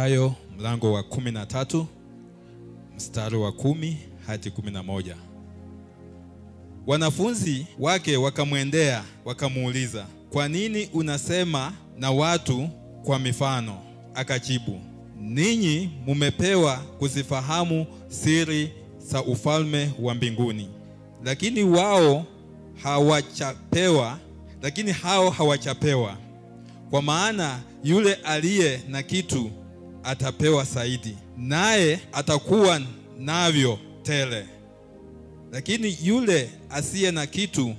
Mathayo mlango wa 13 mstari wa 10 hadi 11. Wanafunzi wake wakamwendea wakamuuliza, "Kwa nini unasema na watu kwa mifano?" Akajibu, "Ninyi mumepewa kuzifahamu siri za ufalme wa mbinguni, lakini hao hawachapewa. Kwa maana yule aliye na kitu atapewa zaidi, naye atakuwa navyo tele. Lakini yule asiye na kitu,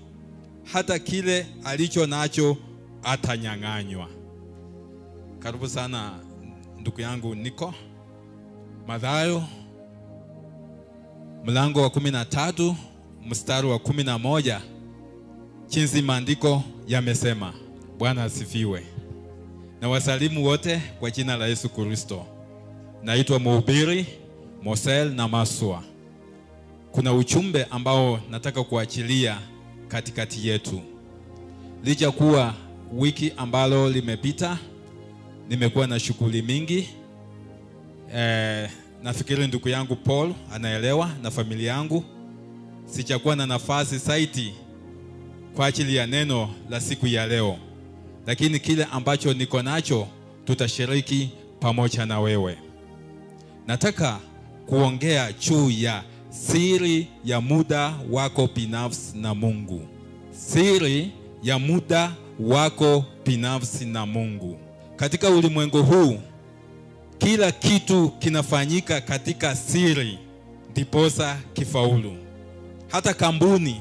hata kile alicho nacho atanyang'anywa." Karibu sana ndugu yangu Niko. Mathayo mlango wa 13 mstari wa 11, jinsi maandiko yamesema. Bwana asifiwe. Na wasalimu wote kwa jina la Yesu Kristo. Naitwa mhubiri Mosel na Maswa. Kuna ujumbe ambao nataka kuachilia katikati yetu. Licha kuwa wiki ambalo limepita nimekuwa na shughuli mingi, nafikiri ndugu yangu Paul anaelewa, na familia yangu, sijakuwa na nafasi zaidi kwa ajili ya neno la siku ya leo. Lakini kile ambacho niko nacho tutashiriki pamoja na wewe. Nataka kuongea juu ya siri ya muda wako binafsi na Mungu. Siri ya muda wako binafsi na Mungu. Katika ulimwengu huu, kila kitu kinafanyika katika siri ndiposa kifaulu. Hata kampuni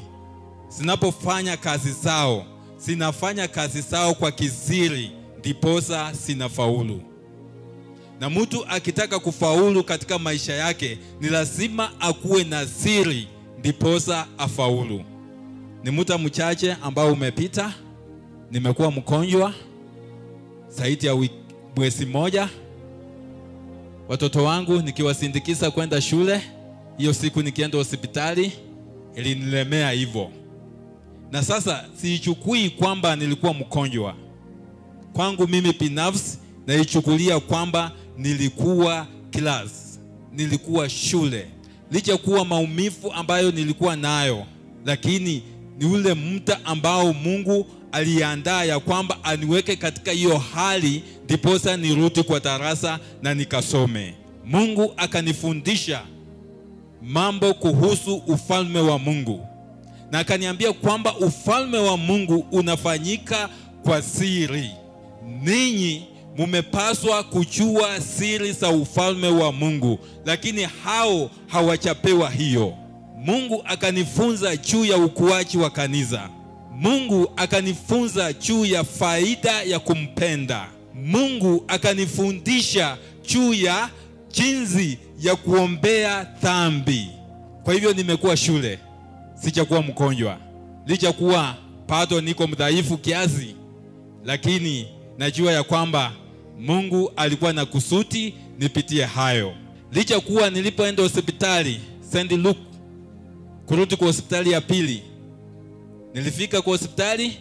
zinapofanya kazi zao, zinafanya kazi zao kwa kisiri ndiposa zinafaulu. Na mtu akitaka kufaulu katika maisha yake, ni lazima akuwe na siri ndiposa afaulu. Ni muda mchache ambao umepita, nimekuwa mgonjwa zaidi ya mwezi mmoja. Watoto wangu nikiwasindikiza kwenda shule, hiyo siku nikienda hospitali ilinilemea hivyo. Na sasa siichukui kwamba nilikuwa mgonjwa. Kwangu mimi binafsi naichukulia kwamba nilikuwa class, nilikuwa shule. Licha kuwa maumivu ambayo nilikuwa nayo, lakini ni ule muda ambao Mungu aliandaa ya kwamba aniweke katika hiyo hali ndiposa nirudi kwa darasa na nikasome. Mungu akanifundisha mambo kuhusu ufalme wa Mungu, na akaniambia kwamba ufalme wa Mungu unafanyika kwa siri. Ninyi mumepaswa kujua siri za ufalme wa Mungu, lakini hao hawachapewa hiyo. Mungu akanifunza juu ya ukuaji wa kanisa. Mungu akanifunza juu ya faida ya kumpenda. Mungu akanifundisha juu ya jinsi ya kuombea dhambi. Kwa hivyo nimekuwa shule, sijakuwa mgonjwa. Licha kuwa bado niko mdhaifu kiasi, lakini najua ya kwamba Mungu alikuwa na kusudi nipitie hayo. Licha kuwa nilipoenda hospitali St. Luke, kurudi kwa hospitali ya pili, nilifika kwa hospitali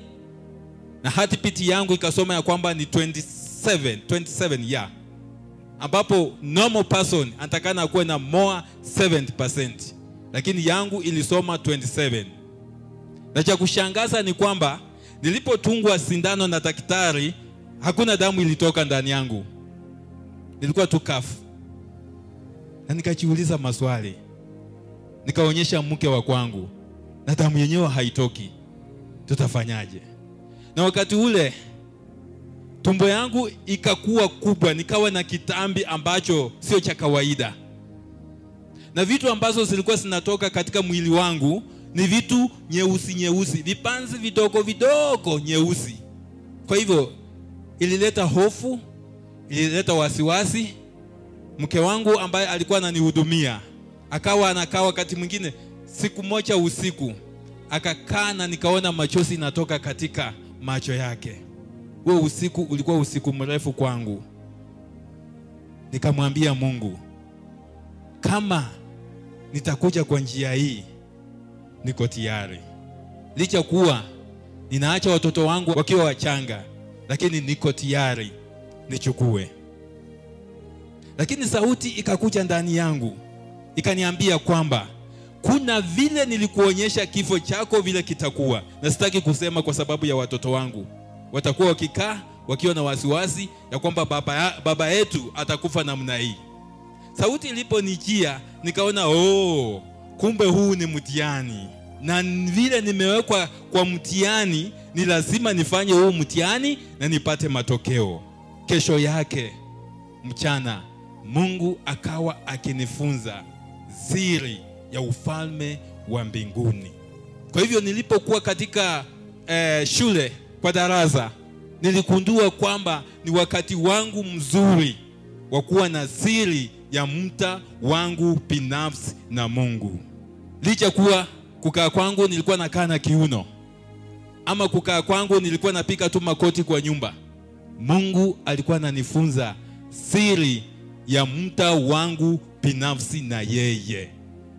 na heartbeat yangu ikasoma ya kwamba ni 27 yeah. Ambapo normal person anatakana akuwe na more 70%, lakini yangu ilisoma 27. Na cha kushangaza ni kwamba nilipotungwa sindano na daktari, hakuna damu ilitoka ndani yangu. Nilikuwa tu kafu. Na nikajiuliza maswali. Nikaonyesha mke wa kwangu, na damu yenyewe haitoki. Tutafanyaje? Na wakati ule tumbo yangu ikakuwa kubwa, nikawa na kitambi ambacho sio cha kawaida. Na vitu ambazo zilikuwa zinatoka katika mwili wangu ni vitu nyeusi, vipanzi vidogo nyeusi. Kwa hivyo ilileta hofu, ilileta wasiwasi. Mke wangu ambaye alikuwa ananihudumia akawa anakaa wakati mwingine, siku moja usiku akakaa na nikaona machozi inatoka katika macho yake. Huo usiku ulikuwa usiku mrefu kwangu. Nikamwambia Mungu, kama nitakuja kwa njia hii, niko tayari. Licha kuwa ninaacha watoto wangu wakiwa wachanga, lakini niko tayari nichukue. Lakini sauti ikakuja ndani yangu, ikaniambia kwamba kuna vile nilikuonyesha kifo chako vile kitakuwa. Na sitaki kusema kwa sababu ya watoto wangu. Watakuwa wakikaa wakiwa na wasiwasi ya kwamba baba yetu atakufa namna hii. Sauti iliponijia nikaona kumbe huu ni mtihani. Na vile nimewekwa kwa mtihani, ni lazima nifanye huu mtihani na nipate matokeo. Kesho yake mchana Mungu akawa akinifunza siri ya ufalme wa mbinguni. Kwa hivyo nilipokuwa katika shule kwa darasa, niligundua kwamba ni wakati wangu mzuri wa kuwa na siri ya mta wangu binafsi na Mungu. Licha kuwa kukaa kwangu nilikuwa nakaa na kiuno, ama kukaa kwangu nilikuwa napika tu makoti kwa nyumba, Mungu alikuwa ananifunza siri ya mta wangu binafsi na yeye.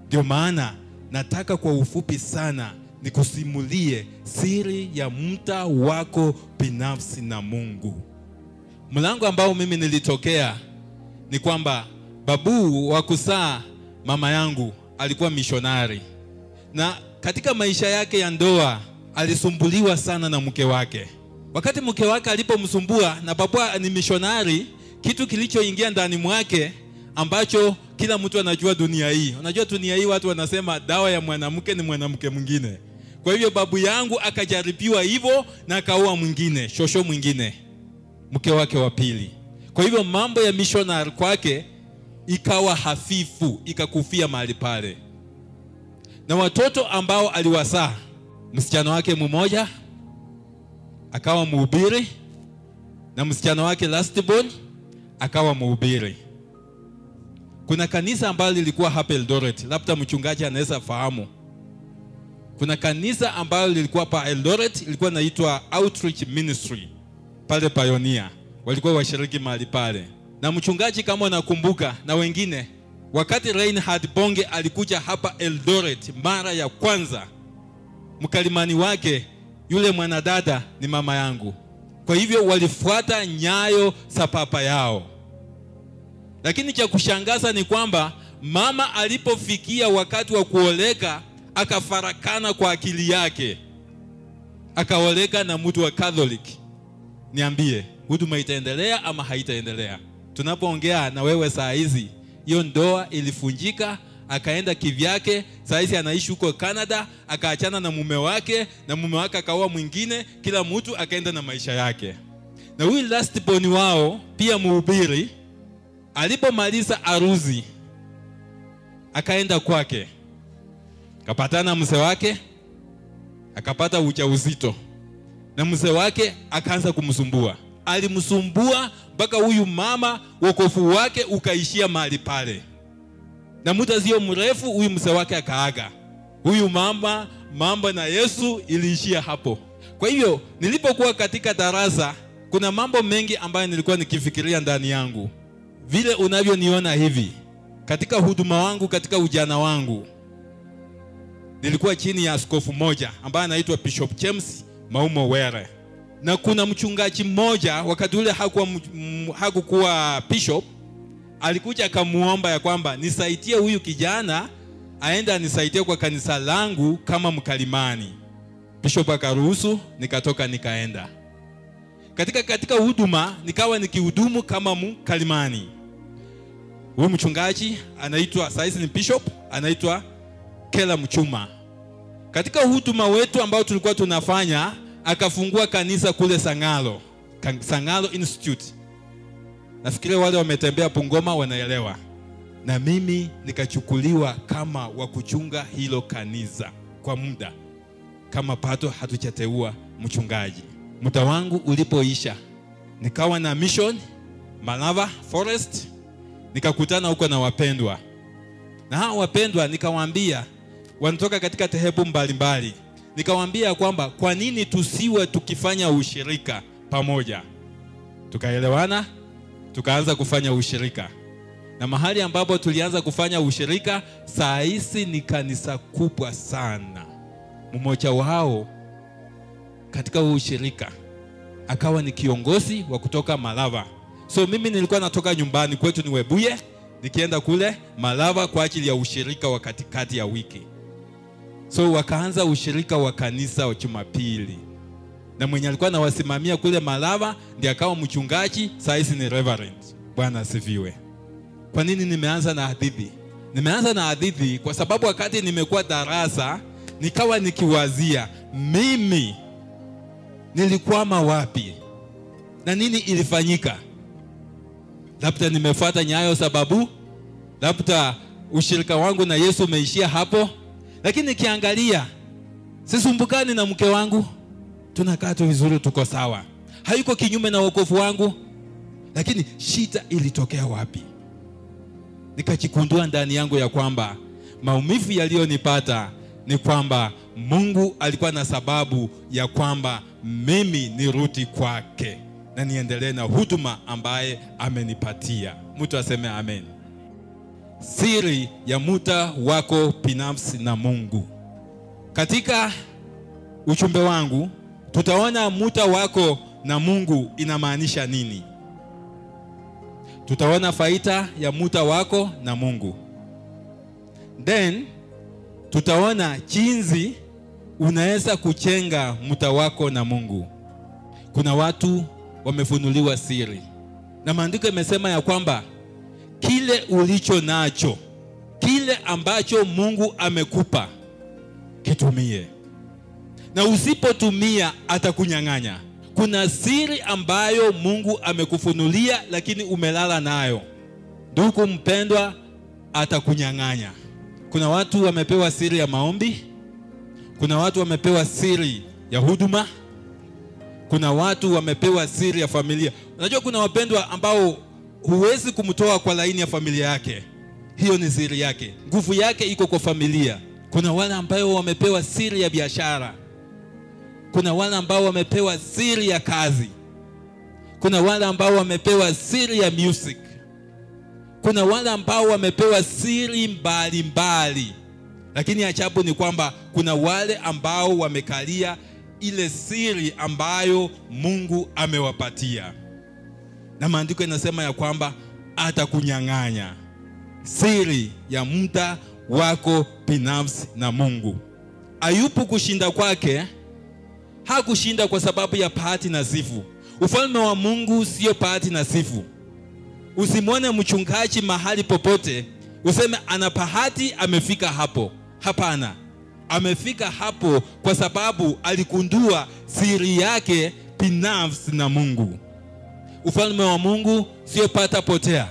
Ndio maana nataka kwa ufupi sana nikusimulie siri ya mta wako binafsi na Mungu. Mlango ambao mimi nilitokea ni kwamba babu wa kuzaa mama yangu alikuwa mishonari. Na katika maisha yake ya ndoa alisumbuliwa sana na mke wake. Wakati mke wake alipomsumbua na babu ni mishonari, kitu kilichoingia ndani mwake ambacho kila mtu anajua dunia hii. Unajua dunia hii watu wanasema dawa ya mwanamke ni mwanamke mwingine. Kwa hivyo babu yangu akajaribiwa hivyo na akaoa mwingine, shosho mwingine, mke wake wa pili. Kwa hivyo mambo ya missionary kwake ikawa hafifu, ikakufia mahali pale. Na watoto ambao aliwazaa, msichana wake mmoja akawa mhubiri, na msichana wake lastborn akawa mhubiri. Kuna kanisa ambalo lilikuwa hapa Eldoret, labda mchungaji anaweza fahamu. Kuna kanisa ambalo lilikuwa pa Eldoret, ilikuwa inaitwa Outreach Ministry pale Pioneer. Walikuwa washiriki mahali pale. Na mchungaji kama unakumbuka na wengine, wakati Reinhard Bonge alikuja hapa Eldoret mara ya kwanza, mkalimani wake yule mwanadada ni mama yangu. Kwa hivyo walifuata nyayo za papa yao. Lakini cha kushangaza ni kwamba mama alipofikia wakati wa kuoleka akafarakana kwa akili yake, akaoleka na mtu wa Catholic. Niambie, huduma itaendelea ama haitaendelea? Tunapoongea na wewe saa hizi, hiyo ndoa ilifunjika, akaenda kivyake. Saa hizi anaishi huko Canada, akaachana na mume wake, na mume wake akaoa mwingine, kila mtu akaenda na maisha yake. Na huyu lastborn wao pia mhubiri, alipomaliza harusi akaenda kwake, kapatana mzee wake, akapata ujauzito, na mzee wake akaanza kumsumbua. Alimsumbua mpaka huyu mama wokovu wake ukaishia mahali pale. Na muda sio mrefu huyu mzee wake akaaga. Huyu mama mambo na Yesu iliishia hapo. Kwa hivyo nilipokuwa katika darasa, kuna mambo mengi ambayo nilikuwa nikifikiria ndani yangu. Vile unavyoniona hivi, katika huduma wangu, katika ujana wangu, nilikuwa chini ya askofu mmoja ambaye anaitwa Bishop James Maumo Were. Na kuna mchungaji mmoja wakati ule hakukuwa bishop, alikuja akamuomba ya kwamba nisaidie huyu kijana aende anisaidie kwa kanisa langu kama mkalimani. Bishop akaruhusu, nikatoka nikaenda. Katika huduma nikawa nikihudumu kama mkalimani. Huyu mchungaji anaitwa, sasa ni bishop, anaitwa Kela Mchuma. Katika huduma wetu ambao tulikuwa tunafanya, akafungua kanisa kule Sangalo, Sangalo Institute. Nafikiri wale wametembea Bungoma wanaelewa. Na mimi nikachukuliwa kama wa kuchunga hilo kanisa kwa muda, kama pato hatuchateua mchungaji. Muda wangu ulipoisha, nikawa na mission Malava Forest, nikakutana huko na wapendwa. Na hao wapendwa nikawaambia, wanatoka katika dhehebu mbalimbali. Nikawaambia kwamba kwa nini tusiwe tukifanya ushirika pamoja. Tukaelewana, tukaanza kufanya ushirika. Na mahali ambapo tulianza kufanya ushirika, saa hizi ni kanisa kubwa sana. Mmoja wao katika ushirika akawa ni kiongozi wa kutoka Malava. So mimi nilikuwa natoka nyumbani kwetu ni Webuye, nikienda kule Malava kwa ajili ya ushirika wa katikati ya wiki. So wakaanza ushirika wa kanisa wa Jumapili. Na mwenye alikuwa anawasimamia kule Malava ndiye akawa mchungaji, sasa ni reverend. Bwana asifiwe. Kwa nini nimeanza na hadithi? Nimeanza na hadithi kwa sababu wakati nimekuwa darasa nikawa nikiwazia mimi nilikwama wapi na nini ilifanyika. Labda nimefuata nyayo sababu, labda ushirika wangu na Yesu umeishia hapo. Lakini nikiangalia, sisumbukani na mke wangu, tunakaa tu vizuri, tuko sawa, hayuko kinyume na wokovu wangu. Lakini shida ilitokea wapi? Nikajikundua ndani yangu ya kwamba maumivu yaliyonipata ni kwamba Mungu alikuwa na sababu ya kwamba mimi nirudi kwake na niendelee na huduma ambaye amenipatia. Mtu aseme amen. Siri ya muda wako binafsi na Mungu. Katika ujumbe wangu tutaona muda wako na Mungu inamaanisha nini. Tutaona faida ya muda wako na Mungu. Then tutaona jinsi unaweza kujenga muda wako na Mungu. Kuna watu wamefunuliwa siri. Na maandiko yamesema ya kwamba kile ulicho nacho, kile ambacho Mungu amekupa, kitumie. Na usipotumia atakunyang'anya. Kuna siri ambayo Mungu amekufunulia lakini umelala nayo. Ndugu mpendwa, atakunyang'anya. Kuna watu wamepewa siri ya maombi. Kuna watu wamepewa siri ya huduma. Kuna watu wamepewa siri ya familia. Unajua kuna wapendwa ambao huwezi kumtoa kwa laini ya familia yake. Hiyo ni siri yake. Nguvu yake iko kwa familia. Kuna wale ambao wamepewa siri ya biashara. Kuna wale ambao wamepewa siri ya kazi. Kuna wale ambao wamepewa siri ya music. Kuna wale ambao wamepewa siri mbalimbali. Lakini ajabu ni kwamba kuna wale ambao wamekalia ile siri ambayo Mungu amewapatia. Na maandiko yanasema ya kwamba atakunyang'anya siri ya muda wako binafsi na Mungu. Ayubu kushinda kwake, hakushinda kwa sababu ya bahati nasibu. Ufalme wa Mungu sio bahati nasibu. Usimwone mchungaji mahali popote useme ana bahati amefika hapo. Hapana. Amefika hapo kwa sababu aligundua siri yake binafsi na Mungu. Ufalme wa Mungu sio pata potea,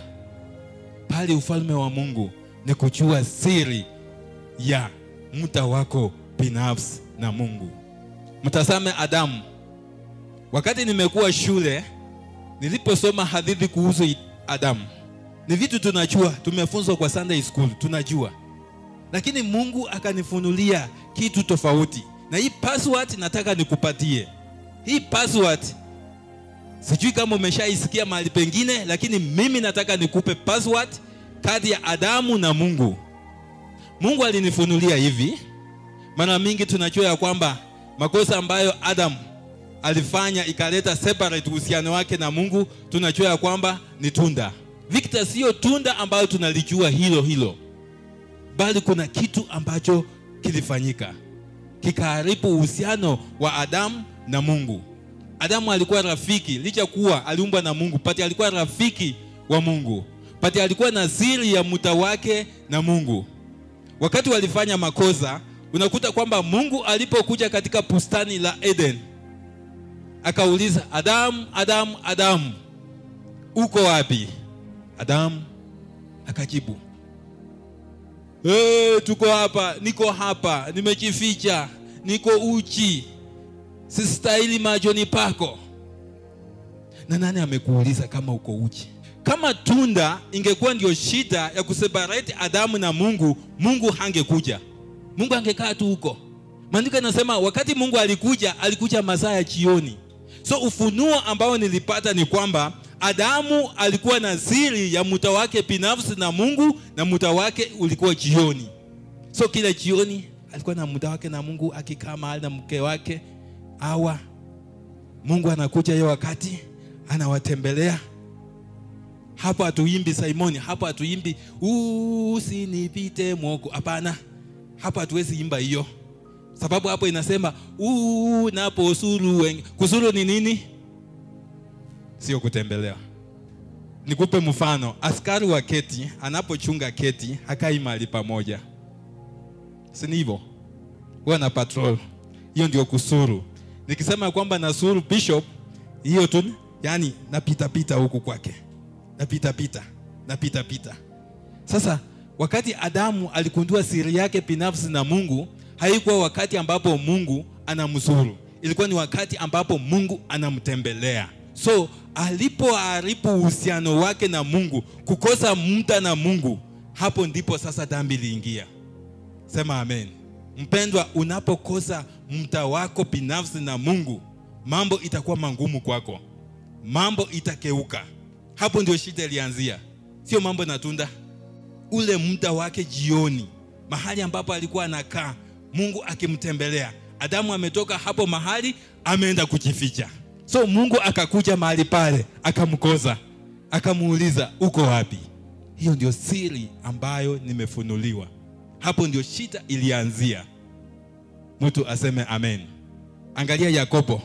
bali ufalme wa Mungu ni kujua siri ya muda wako binafsi na Mungu. Mtazame Adamu. Wakati nimekuwa shule, niliposoma hadithi kuhusu Adamu, ni vitu tunajua, tumefunzwa kwa Sunday school, tunajua. Lakini Mungu akanifunulia kitu tofauti. Na hii password nataka nikupatie. Hii password sijui kama umeshaisikia mahali pengine, lakini mimi nataka nikupe password kati ya Adamu na Mungu. Mungu alinifunulia hivi. Mara mingi tunajua ya kwamba makosa ambayo Adam alifanya ikaleta separate uhusiano wake na Mungu, tunajua ya kwamba ni tunda. Victor, sio tunda ambayo tunalijua hilo. Bali kuna kitu ambacho kilifanyika kikaharibu uhusiano wa Adamu na Mungu. Adamu alikuwa rafiki, licha kuwa aliumbwa na Mungu, pati alikuwa rafiki wa Mungu. Pati alikuwa na siri ya muda wake na Mungu. Wakati walifanya makosa, unakuta kwamba Mungu alipokuja katika bustani la Eden, akauliza, Adamu, uko wapi? Adamu akajibu, tuko hapa, niko hapa, nimejificha, niko uchi, sistahili machoni pako. Na nani amekuuliza kama uko uchi? Kama tunda ingekuwa ndio shida ya kuseparate Adamu na Mungu, Mungu hangekuja. Mungu angekaa tu huko. Maandiko yanasema wakati Mungu alikuja masaa ya jioni. So ufunuo ambao nilipata ni kwamba Adamu alikuwa na siri ya muda wake binafsi na Mungu, na muda wake ulikuwa jioni. So kila jioni alikuwa na muda wake na Mungu, akikaa mahali na mke wake. Mungu anakuja hiyo wakati, anawatembelea, Hapo hatuimbi Simoni, hapo hatuimbi usinipite mwoko. Hapana. Hapo hatuwezi imba hiyo. Sababu hapo inasema unaposuru. Kusuru ni nini? Sio kutembelea. Nikupe mfano. Askari wa keti anapochunga keti hakai mahali pamoja. Si hivyo? Huwa na patrol. Hiyo ndio kusuru. Nikisema kwamba nasuru bishop, hiyo tu, yani napita pita huku kwake. Napita pita. Sasa wakati Adamu alikundua siri yake binafsi na Mungu, haikuwa wakati ambapo Mungu anamzuru. Ilikuwa ni wakati ambapo Mungu anamtembelea. So alipoharibu uhusiano wake na Mungu, kukosa muda na Mungu, hapo ndipo sasa dhambi iliingia. Sema amen. Mpendwa, unapokosa muda wako binafsi na Mungu, mambo itakuwa mangumu kwako. Mambo itakeuka. Hapo ndio shida ilianzia. Sio mambo na tunda. Ule muda wake jioni, mahali ambapo alikuwa anakaa, Mungu akimtembelea. Adamu ametoka hapo mahali, ameenda kujificha. So Mungu akakuja mahali pale, akamkoza, akamuuliza, uko wapi? Hiyo ndio siri ambayo nimefunuliwa. Hapo ndio shida ilianzia. Mtu aseme amen. Angalia Yakobo.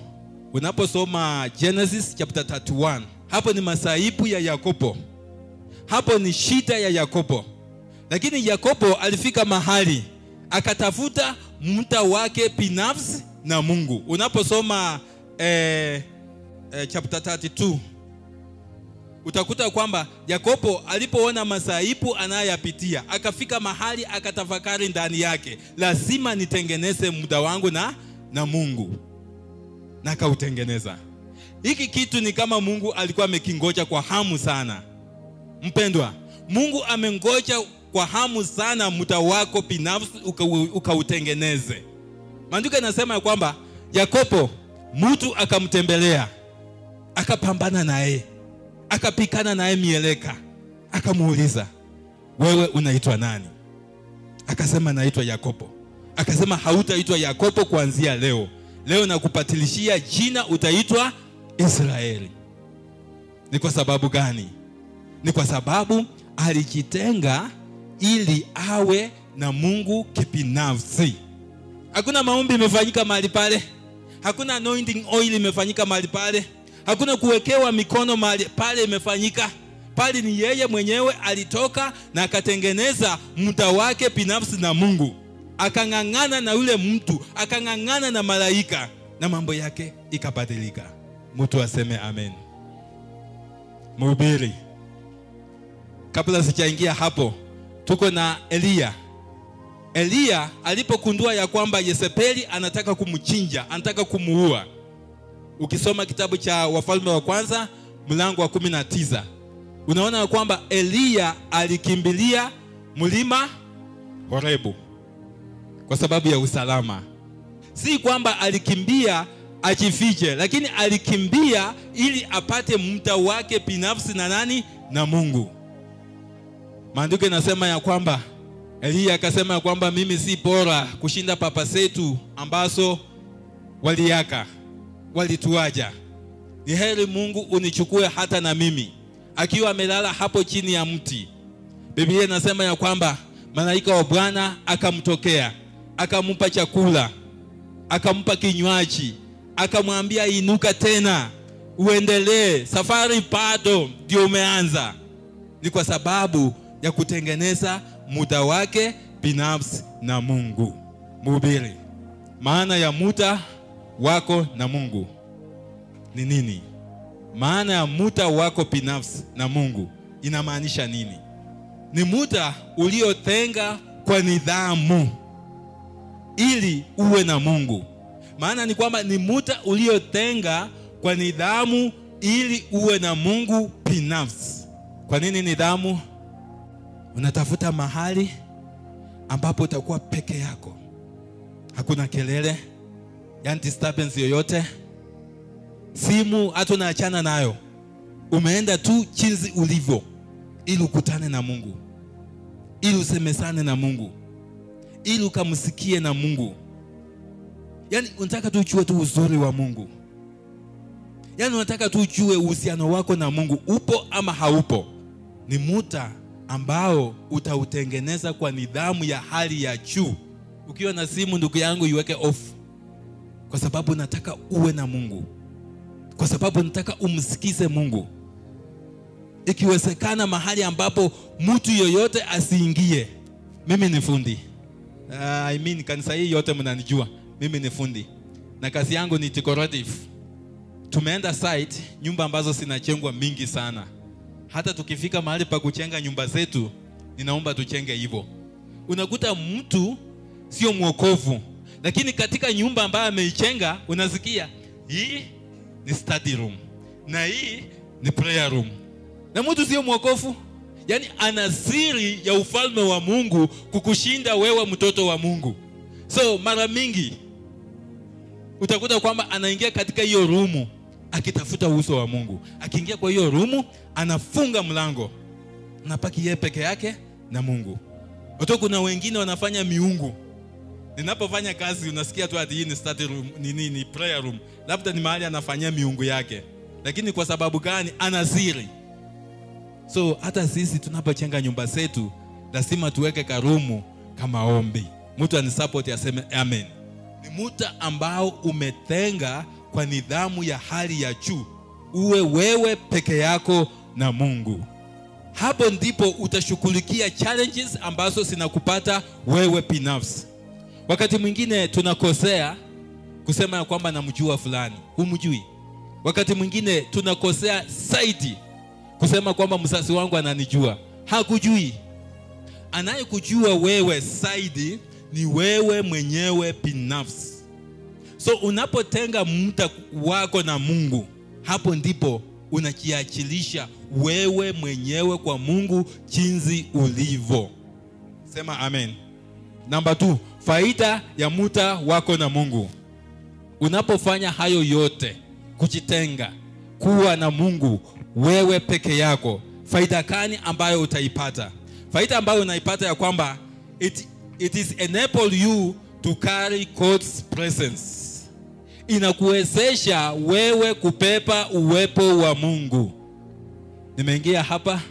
Unaposoma Genesis chapter 31, hapo ni masaibu ya Yakobo. Hapo ni shida ya Yakobo. Lakini Yakobo alifika mahali akatafuta muda wake binafsi na Mungu. Unaposoma chapter 32, utakuta kwamba Yakobo alipoona masaibu anayoyapitia, akafika mahali akatafakari ndani yake, lazima nitengeneze muda wangu na Mungu. Na akautengeneza. Hiki kitu ni kama Mungu alikuwa amekingoja kwa hamu sana. Mpendwa, Mungu amengoja kwa hamu sana muda wako binafsi ukautengeneze. Maandiko yanasema kwamba Yakobo, mtu akamtembelea, akapambana naye, akapikana naye mieleka, akamuuliza, wewe unaitwa nani? Akasema, naitwa Yakobo. Akasema, hautaitwa Yakobo kuanzia leo. Leo nakupatilishia jina, utaitwa Israeli. Ni kwa sababu gani? Ni kwa sababu alijitenga ili awe na Mungu kibinafsi. Hakuna maombi imefanyika mahali pale. Hakuna anointing oil imefanyika mahali pale. Hakuna kuwekewa mikono mahali pale imefanyika. Pale ni yeye mwenyewe alitoka na akatengeneza muda wake binafsi na Mungu. Akang'ang'ana na yule mtu, akang'ang'ana na malaika, na mambo yake ikabadilika. Mtu aseme amen. Mhubiri. Kabla sijaingia hapo, tuko na Elia. Elia alipokundua ya kwamba Yezebeli anataka kumchinja, anataka kumuua. Ukisoma kitabu cha Wafalme wa kwanza mlango wa 19, unaona kwamba Elia alikimbilia mlima Horebu kwa sababu ya usalama. Si kwamba alikimbia ajifiche, lakini alikimbia ili apate muda wake binafsi na nani? Na Mungu. Maandiko yanasema ya kwamba Elia akasema ya kwamba mimi si bora kushinda papa zetu ambazo walituaja. Ni heri Mungu unichukue hata na mimi. Akiwa amelala hapo chini ya mti, Biblia inasema ya kwamba malaika wa Bwana akamtokea, akampa chakula, akampa kinywaji, akamwambia, inuka tena, uendelee, safari bado ndio umeanza. Ni kwa sababu ya kutengeneza muda wake binafsi na Mungu. Mhubiri, maana ya muda wako na Mungu ni nini? Maana ya muda wako binafsi na Mungu inamaanisha nini? Ni muda uliotenga kwa nidhamu ili uwe na Mungu. Maana ni kwamba ni muda uliotenga kwa nidhamu ili uwe na Mungu binafsi. Kwa nini nidhamu? Unatafuta mahali ambapo utakuwa peke yako. Hakuna kelele, yani disturbance yoyote. Simu hata unaachana nayo. Umeenda tu jinsi ulivyo ili ukutane na Mungu, ili usemesane na Mungu, ili ukamsikie na Mungu. Yani unataka tu ujue tu uzuri wa Mungu. Yani unataka tu ujue uhusiano wako na Mungu upo ama haupo. ni muda ambao utautengeneza kwa nidhamu ya hali ya juu. Ukiwa na simu, ndugu yangu, iweke off, kwa sababu nataka uwe na Mungu, kwa sababu nataka umsikize Mungu. Ikiwezekana mahali ambapo mtu yoyote asiingie. Mimi ni fundi. Kanisa hii yote mnanijua. Mimi ni fundi. Na kazi yangu ni decorative. Tumeenda site, nyumba ambazo zinachengwa mingi sana. Hata tukifika mahali pa kuchenga nyumba zetu, ninaomba tuchenge hivyo. Unakuta mtu sio mwokovu, lakini katika nyumba ambayo ameichenga unasikia hii ni study room na hii ni prayer room. Na mtu sio mwokovu. Yaani ana siri ya ufalme wa Mungu kukushinda wewe mtoto wa Mungu. So mara mingi utakuta kwamba anaingia katika hiyo rumu akitafuta uso wa Mungu. Akiingia kwa hiyo rumu anafunga mlango, anapaki yeye peke yake na Mungu. Watu kuna wengine wanafanya miungu. Ninapofanya kazi unasikia tu ati hii ni study room, ni prayer room. Labda ni mahali anafanyia miungu yake. Lakini kwa sababu gani? Ana siri. So hata sisi tunapochenga nyumba zetu lazima tuweke karumu kama ombi. Mtu anisupport aseme amen. Ni muda ambao umetenga kwa nidhamu ya hali ya juu. Uwe wewe peke yako na Mungu. Hapo ndipo utashughulikia challenges ambazo zinakupata wewe binafsi. Wakati mwingine tunakosea kusema ya kwamba namjua fulani. Humjui. Wakati mwingine tunakosea zaidi kusema kwamba mzazi wangu ananijua. Hakujui. Anayekujua wewe zaidi ni wewe mwenyewe binafsi. So unapotenga muda wako na Mungu, hapo ndipo unajiachilisha wewe mwenyewe kwa Mungu jinsi ulivyo. Sema amen. Number 2, faida ya muda wako na Mungu. Unapofanya hayo yote, kujitenga, kuwa na Mungu wewe peke yako, faida gani ambayo utaipata? Faida ambayo unaipata ya kwamba it is enable you to carry God's presence. Inakuwezesha wewe kupepa uwepo wa Mungu. Nimeingia hapa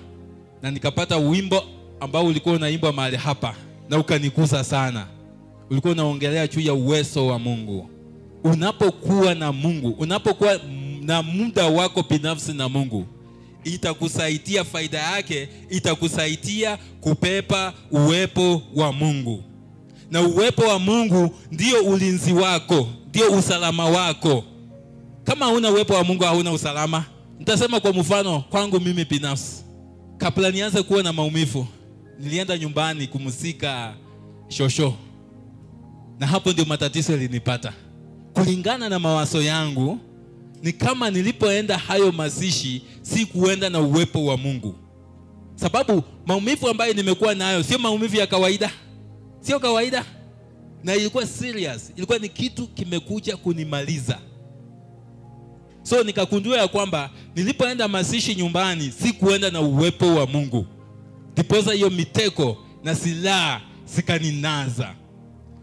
na nikapata wimbo ambao ulikuwa unaimbwa mahali hapa na ukanigusa sana. Ulikuwa unaongelea juu ya uwezo wa Mungu. Unapokuwa na Mungu, unapokuwa na muda wako binafsi na Mungu, itakusaidia, faida yake itakusaidia kupepa uwepo wa Mungu. Na uwepo wa Mungu ndio ulinzi wako, ndio usalama wako. Kama huna uwepo wa Mungu hauna usalama. Nitasema kwa mfano kwangu mimi binafsi. Kabla nianze kuwa na maumivu, nilienda nyumbani kumzika shosho. Na hapo ndio matatizo yalinipata. Kulingana na mawazo yangu, ni kama nilipoenda hayo mazishi si kuenda na uwepo wa Mungu. Sababu maumivu ambayo nimekuwa nayo sio maumivu ya kawaida. Sio kawaida. Na ilikuwa serious. Ilikuwa ni kitu kimekuja kunimaliza. So nikagundua ya kwamba nilipoenda mazishi nyumbani si kuenda na uwepo wa Mungu. Ndiposa hiyo miteko na silaha zikaninaza.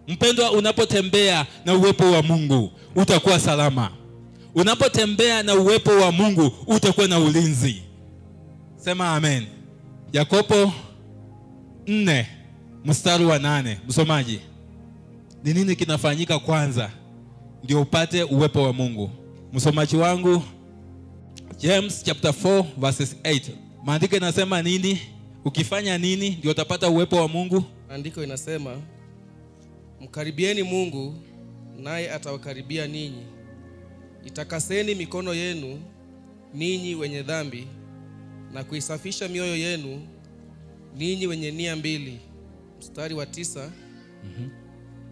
Mpendwa, unapotembea na uwepo wa Mungu utakuwa salama. Unapotembea na uwepo wa Mungu utakuwa na ulinzi. Sema amen. Yakobo 4 mstari wa 8. Msomaji. Ni nini kinafanyika kwanza ndio upate uwepo wa Mungu? Msomaji wangu, James chapter 4 verses 8. Maandiko inasema nini? Ukifanya nini ndio utapata uwepo wa Mungu? Maandiko inasema, mkaribieni Mungu naye atawakaribia ninyi. Itakaseni mikono yenu ninyi wenye dhambi, na kuisafisha mioyo yenu ninyi wenye nia mbili. Mstari wa 9.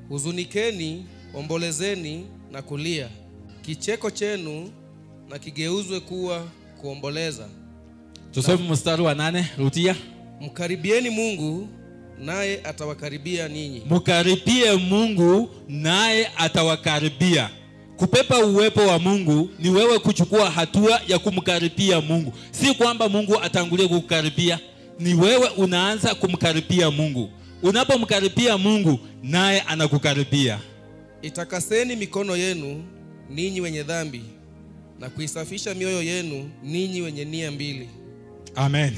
Huzunikeni, ombolezeni na kulia. Kicheko chenu na kigeuzwe kuwa kuomboleza. Tusome mstari wa 8, rudia. Mkaribieni Mungu naye atawakaribia ninyi. Mkaribie Mungu naye atawakaribia. Kupepa uwepo wa Mungu ni wewe kuchukua hatua ya kumkaribia Mungu. Si kwamba Mungu atangulie kukukaribia, ni wewe unaanza kumkaribia Mungu. Unapomkaribia Mungu naye anakukaribia. Itakaseni mikono yenu ninyi wenye dhambi, na kuisafisha mioyo yenu ninyi wenye nia mbili. Amen.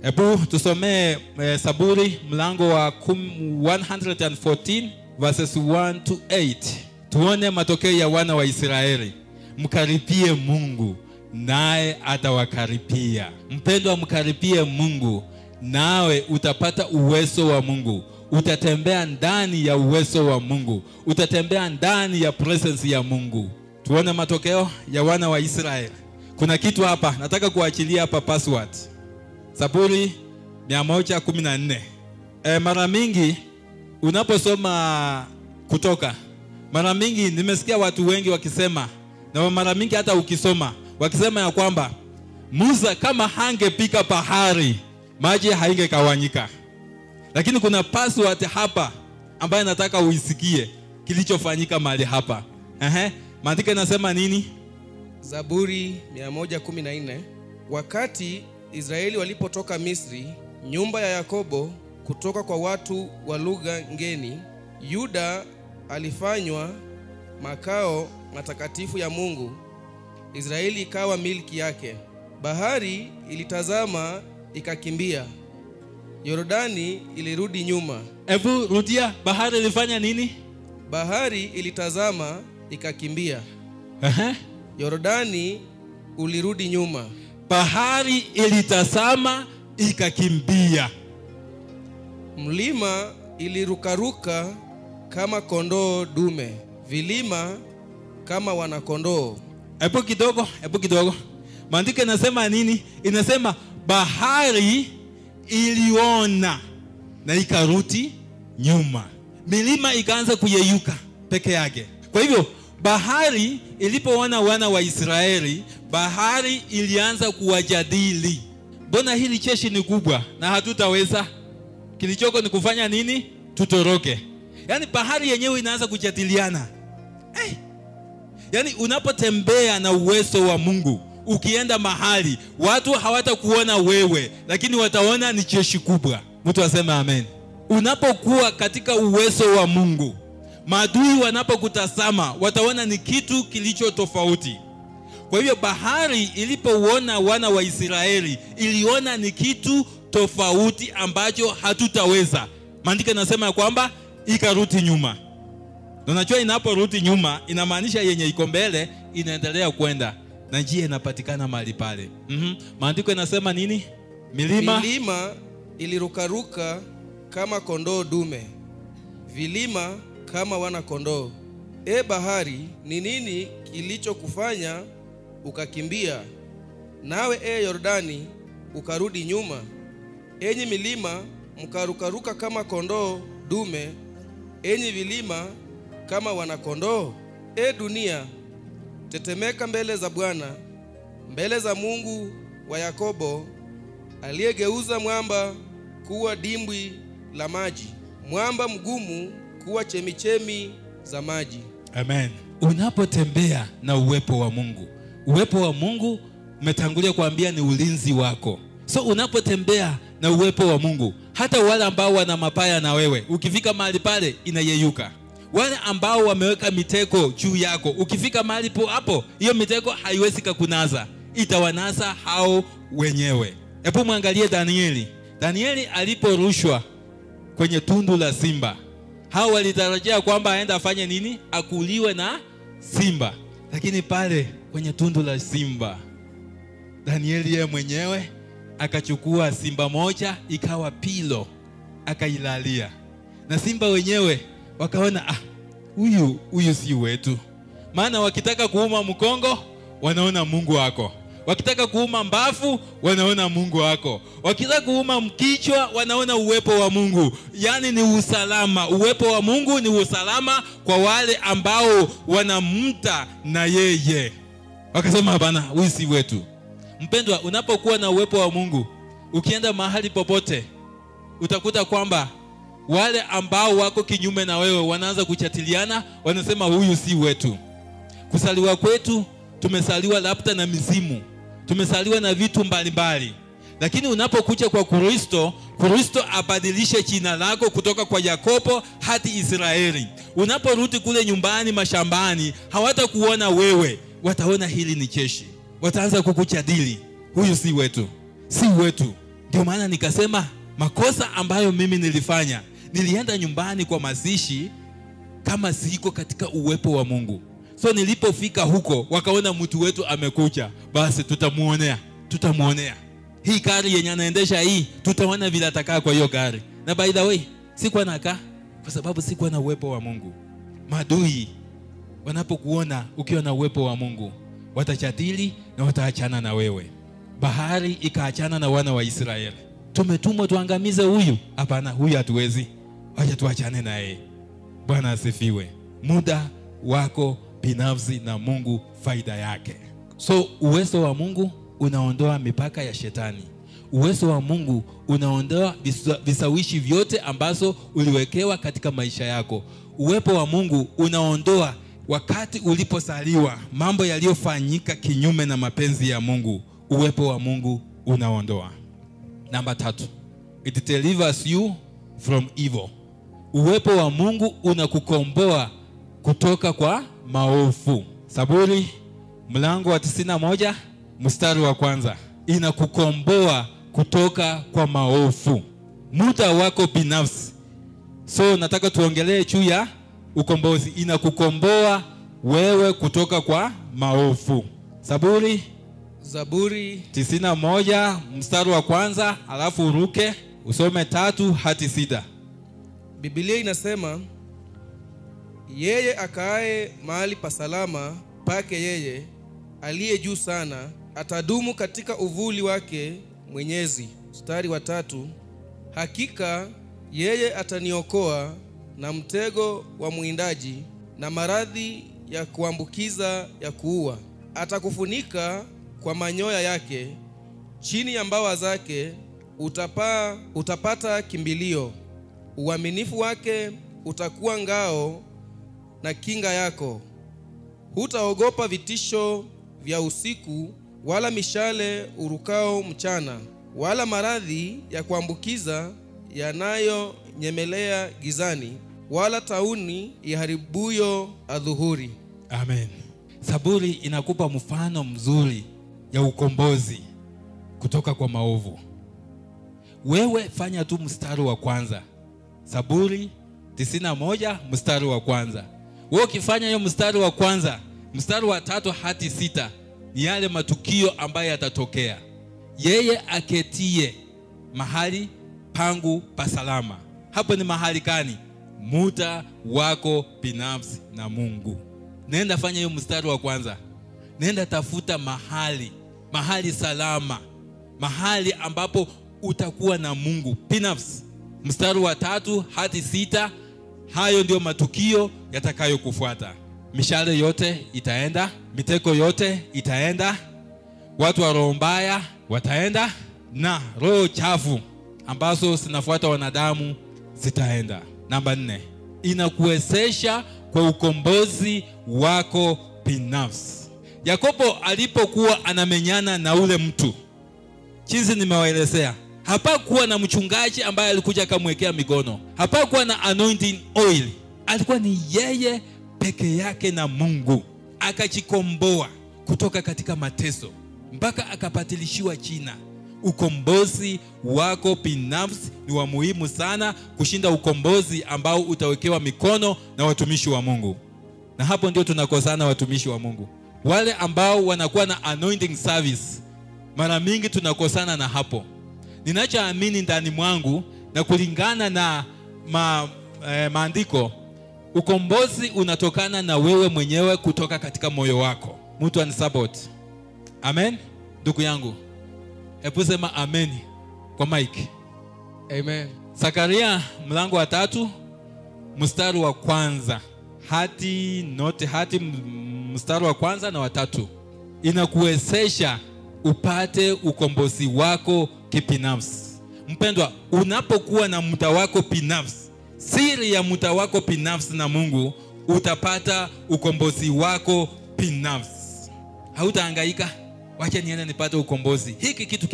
Hebu tusomee Zaburi mlango wa 114 verses 1 to 8. Tuone matokeo ya wana wa Israeli. Mkaribie Mungu naye atawakaribia. Mpendwa, mkaribie Mungu nawe utapata uwezo wa Mungu. Utatembea ndani ya uwezo wa Mungu. Utatembea ndani ya presence ya Mungu. Tuone matokeo ya wana wa Israeli. Kuna kitu hapa nataka kuachilia hapa password. Zaburi 114. Mara mingi unaposoma Kutoka, mara mingi nimesikia watu wengi wakisema, na mara mingi hata ukisoma wakisema ya kwamba Musa kama hangepika bahari maji haingekawanyika. Lakini kuna password hapa ambayo nataka uisikie kilichofanyika mahali hapa. Maandiko yanasema nini? Zaburi 114. Wakati Israeli walipotoka Misri, nyumba ya Yakobo kutoka kwa watu wa lugha ngeni, Yuda alifanywa makao matakatifu ya Mungu. Israeli ikawa milki yake. Bahari ilitazama ikakimbia. Yordani ilirudi nyuma. Hebu rudia, bahari ilifanya nini? Bahari ilitazama ikakimbia. Yordani ulirudi nyuma. Bahari ilitazama ikakimbia. Mlima ilirukaruka kama kondoo dume. Vilima kama wanakondoo. Hebu kidogo. Maandiko inasema nini? Inasema bahari iliona na ikarudi nyuma. Milima ikaanza kuyeyuka peke yake. Kwa hivyo bahari ilipoona wana wa Israeli, bahari ilianza kuwajadili. Mbona hili jeshi ni kubwa na hatutaweza? Kilichoko ni kufanya nini? Tutoroke. Yaani bahari yenyewe inaanza kujadiliana. Yaani unapotembea na uwezo wa Mungu, ukienda mahali, watu hawatakuona wewe, lakini wataona ni jeshi kubwa. Mtu aseme amen. Unapokuwa katika uwezo wa Mungu, maadui wanapokutazama wataona ni kitu kilicho tofauti. Kwa hivyo bahari ilipoona wana wa Israeli, iliona ni kitu tofauti ambacho hatutaweza. Maandiko yanasema kwamba ikarudi nyuma. Na unajua inaporudi nyuma inamaanisha yenye iko mbele inaendelea kwenda na njia inapatikana mahali pale. Maandiko yanasema nini? Milima ilirukaruka kama kondoo dume. Vilima kama wana kondoo. Bahari, ni nini kilichokufanya ukakimbia? Nawe Yordani ukarudi nyuma. Enyi milima, mkarukaruka kama kondoo dume. Enyi vilima kama wana kondoo. Dunia, tetemeka mbele za Bwana, mbele za Mungu wa Yakobo, aliyegeuza mwamba kuwa dimbwi la maji, mwamba mgumu kuwa chemichemi za maji. Amen. Unapotembea na uwepo wa Mungu, uwepo wa Mungu umetangulia kuambia ni ulinzi wako. So unapotembea na uwepo wa Mungu, hata wale ambao wana mapaya na wewe, ukifika mahali pale inayeyuka. Wale ambao wameweka mitego juu yako, ukifika mahali hapo, hiyo mitego haiwezi kukunaza, itawanasa hao wenyewe. Hebu muangalie Danieli. Danieli aliporushwa kwenye tundu la simba, hao walitarajia kwamba aenda afanye nini? Akuliwe na simba. Lakini pale kwenye tundu la simba, Danieli yeye mwenyewe akachukua simba moja ikawa pilo, akailalia. Na simba wenyewe wakaona huyu si wetu. Maana wakitaka kuuma mkongo wanaona Mungu wako. Wakitaka kuuma mbafu wanaona Mungu wako. Wakitaka kuuma mkichwa wanaona uwepo wa Mungu. Yaani ni usalama. Uwepo wa Mungu ni usalama kwa wale ambao wanamta na yeye. Wakasema hapana, huyu si wetu. Mpendwa, unapokuwa na uwepo wa Mungu, ukienda mahali popote, utakuta kwamba wale ambao wako kinyume na wewe wanaanza kuchatiliana, wanasema huyu si wetu. Kusaliwa kwetu, tumesaliwa labda na mizimu, tumesaliwa na vitu mbalimbali. Lakini unapokuja kwa Kristo, Kristo abadilishe jina lako kutoka kwa Yakobo hadi Israeli. Unaporudi kule nyumbani, mashambani, hawatakuona wewe, wataona hili ni jeshi. Wataanza kukuchadili, huyu si wetu, si wetu. Ndio maana nikasema makosa ambayo mimi nilifanya, nilienda nyumbani kwa mazishi kama siko katika uwepo wa Mungu. So nilipofika huko wakaona mtu wetu amekuja, basi tutamuonea. Hii gari yenye anaendesha hii, tutaona vile atakaa kwa hiyo gari. Na by the way, sikuwa nakaa kwa sababu sikuwa na uwepo wa Mungu. Maadui wanapokuona ukiwa na uwepo wa Mungu, watajadili na wataachana na wewe. Bahari ikaachana na wana wa Israeli. Tumetumwa tuangamize huyu? Hapana, huyu hatuwezi. Wacha tuachane na yeye. Bwana asifiwe. Muda wako binafsi na Mungu faida yake. So uwezo wa Mungu unaondoa mipaka ya shetani. Uwezo wa Mungu unaondoa visawishi vyote ambazo uliwekewa katika maisha yako. Uwepo wa Mungu unaondoa wakati ulipozaliwa mambo yaliyofanyika kinyume na mapenzi ya Mungu. Uwepo wa Mungu unaondoa. Namba 3. It delivers you from evil. Uwepo wa Mungu unakukomboa kutoka kwa maovu. Zaburi mlango wa 91 mstari wa 1. Inakukomboa kutoka kwa maovu. Muda wako binafsi. So nataka tuongelee juu ya ukombozi. Inakukomboa wewe kutoka kwa maovu. Zaburi 91 mstari wa 1, alafu uruke usome 3 hadi 6. Biblia inasema, yeye akaaye mahali pasalama pake yeye aliye juu sana atadumu katika uvuli wake Mwenyezi. Mstari wa 3, hakika yeye ataniokoa na mtego wa mwindaji na maradhi ya kuambukiza ya kuua. Atakufunika kwa manyoya yake, chini ya mbawa zake utapata kimbilio. Uaminifu wake utakuwa ngao na kinga yako. Hutaogopa vitisho vya usiku, wala mishale urukao mchana, wala maradhi ya kuambukiza yanayonyemelea gizani, wala tauni iharibuyo adhuhuri. Amen. Zaburi inakupa mfano mzuri ya ukombozi kutoka kwa maovu. Wewe fanya tu mstari wa 1. Zaburi 91 mstari wa 1. Wewe ukifanya hiyo mstari wa 1, mstari wa 3 hadi 6 ni yale matukio ambayo yatatokea. Yeye aketie mahali pangu pasalama. Hapo ni mahali gani? Muda wako binafsi na Mungu. Nenda fanya hiyo mstari wa 1. Nenda tafuta mahali salama, mahali ambapo utakuwa na Mungu binafsi. Mstari wa 3 hadi 6, hayo ndio matukio yatakayokufuata. Mishale yote itaenda, mitego yote itaenda, watu wa roho mbaya wataenda, na roho chafu ambazo zinafuata wanadamu zitaenda. Namba 4, inakuwezesha kwa ukombozi wako binafsi. Yakobo alipokuwa anamenyana na ule mtu, jinsi nimewaelezea, hapakuwa na mchungaji ambaye alikuja akamwekea mikono. Hapakuwa na anointing oil. Alikuwa ni yeye peke yake na Mungu. Akajikomboa kutoka katika mateso mpaka akapatilishiwa jina. Ukombozi wako binafsi ni wa muhimu sana kushinda ukombozi ambao utawekewa mikono na watumishi wa Mungu. Na hapo ndio tunakosana watumishi wa Mungu. Wale ambao wanakuwa na anointing service, mara mingi tunakosana na hapo. Ninachoamini ndani mwangu na kulingana na maandiko, ukombozi unatokana na wewe mwenyewe kutoka katika moyo wako. Mtu anisabot. Amen. Ndugu yangu, hebu sema amen kwa mic. Amen. Zakaria mlango wa 3 mstari wa 1 hadi mstari wa 1 na wa 3 inakuwezesha upate ukombozi wako kibinafsi. Mpendwa, unapokuwa na muda wako binafsi, siri ya muda wako binafsi na Mungu, utapata ukombozi wako binafsi. Hautahangaika, wacha niende nipate ukombozi. Hiki kitu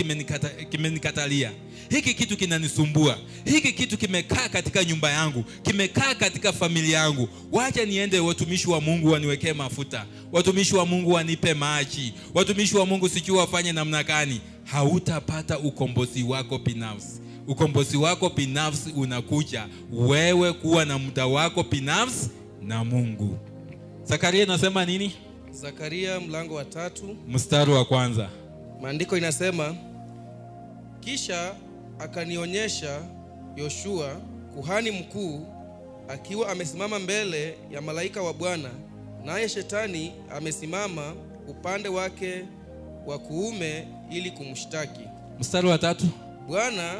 kimenikatalia. Hiki kitu kinanisumbua. Hiki kitu kimekaa katika nyumba yangu, kimekaa katika familia yangu. Wacha niende watumishi wa Mungu waniwekee mafuta. Watumishi wa Mungu wanipe maji. Watumishi wa Mungu sijui wafanye namna gani. hautapata ukombozi wako binafsi. Ukombozi wako binafsi unakuja wewe kuwa na muda wako binafsi na Mungu. Zakaria inasema nini? Zakaria mlango wa 3 mstari wa 1. Maandiko inasema, kisha akanionyesha Yoshua kuhani mkuu akiwa amesimama mbele ya malaika wa Bwana, naye shetani amesimama upande wake wa kuume ili kumshtaki. Mstari wa 3. Bwana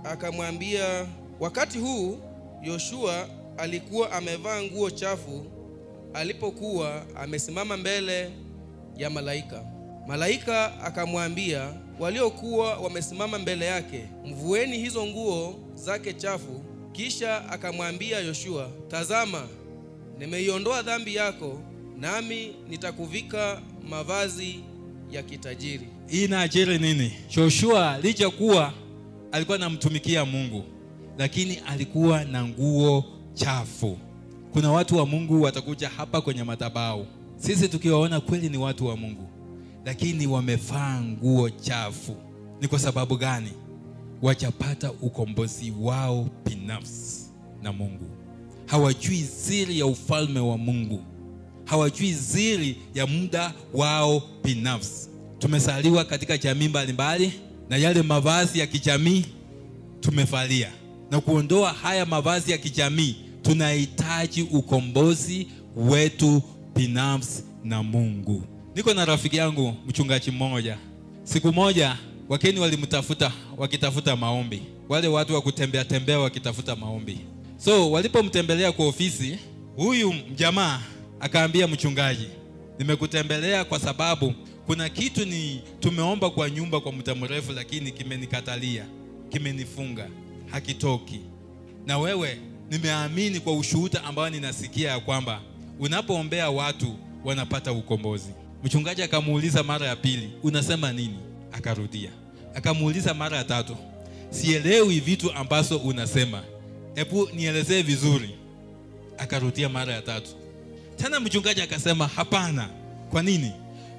akamwambia, wakati huu Yoshua alikuwa amevaa nguo chafu alipokuwa amesimama mbele ya malaika. Malaika akamwambia waliokuwa wamesimama mbele yake, mvueni hizo nguo zake chafu. Kisha akamwambia Yoshua, tazama, nimeiondoa dhambi yako, nami nitakuvika mavazi ya kitajiri. Hii inaajiri nini? Yoshua licha kuwa alikuwa anamtumikia Mungu, lakini alikuwa na nguo chafu. Kuna watu wa Mungu watakuja hapa kwenye madhabahu, sisi tukiwaona kweli ni watu wa Mungu, lakini wamevaa nguo chafu. Ni kwa sababu gani? Wajapata ukombozi wao binafsi na Mungu. Hawajui siri ya ufalme wa Mungu. Hawajui siri ya muda wao binafsi. Tumesaliwa katika jamii mbalimbali na yale mavazi ya kijamii tumevalia. Na kuondoa haya mavazi ya kijamii, tunahitaji ukombozi wetu binafsi na Mungu. Niko na rafiki yangu mchungaji mmoja. Siku moja wakeni walimtafuta wakitafuta maombi. Wale watu wa kutembea tembea wakitafuta maombi. So walipomtembelea kwa ofisi, huyu jamaa akaambia mchungaji, nimekutembelea kwa sababu kuna kitu tumeomba kwa nyumba kwa muda mrefu, lakini kimenikatalia, kimenifunga, hakitoki. Na wewe nimeamini kwa ushuhuda ambao ninasikia ya kwamba unapoombea watu wanapata ukombozi. Mchungaji akamuuliza mara ya pili, unasema nini? Akarudia. Akamuuliza mara ya 3, sielewi vitu ambazo unasema, hebu nielezee vizuri. Akarudia mara ya 3. Tena mchungaji akasema, hapana. Kwa nini?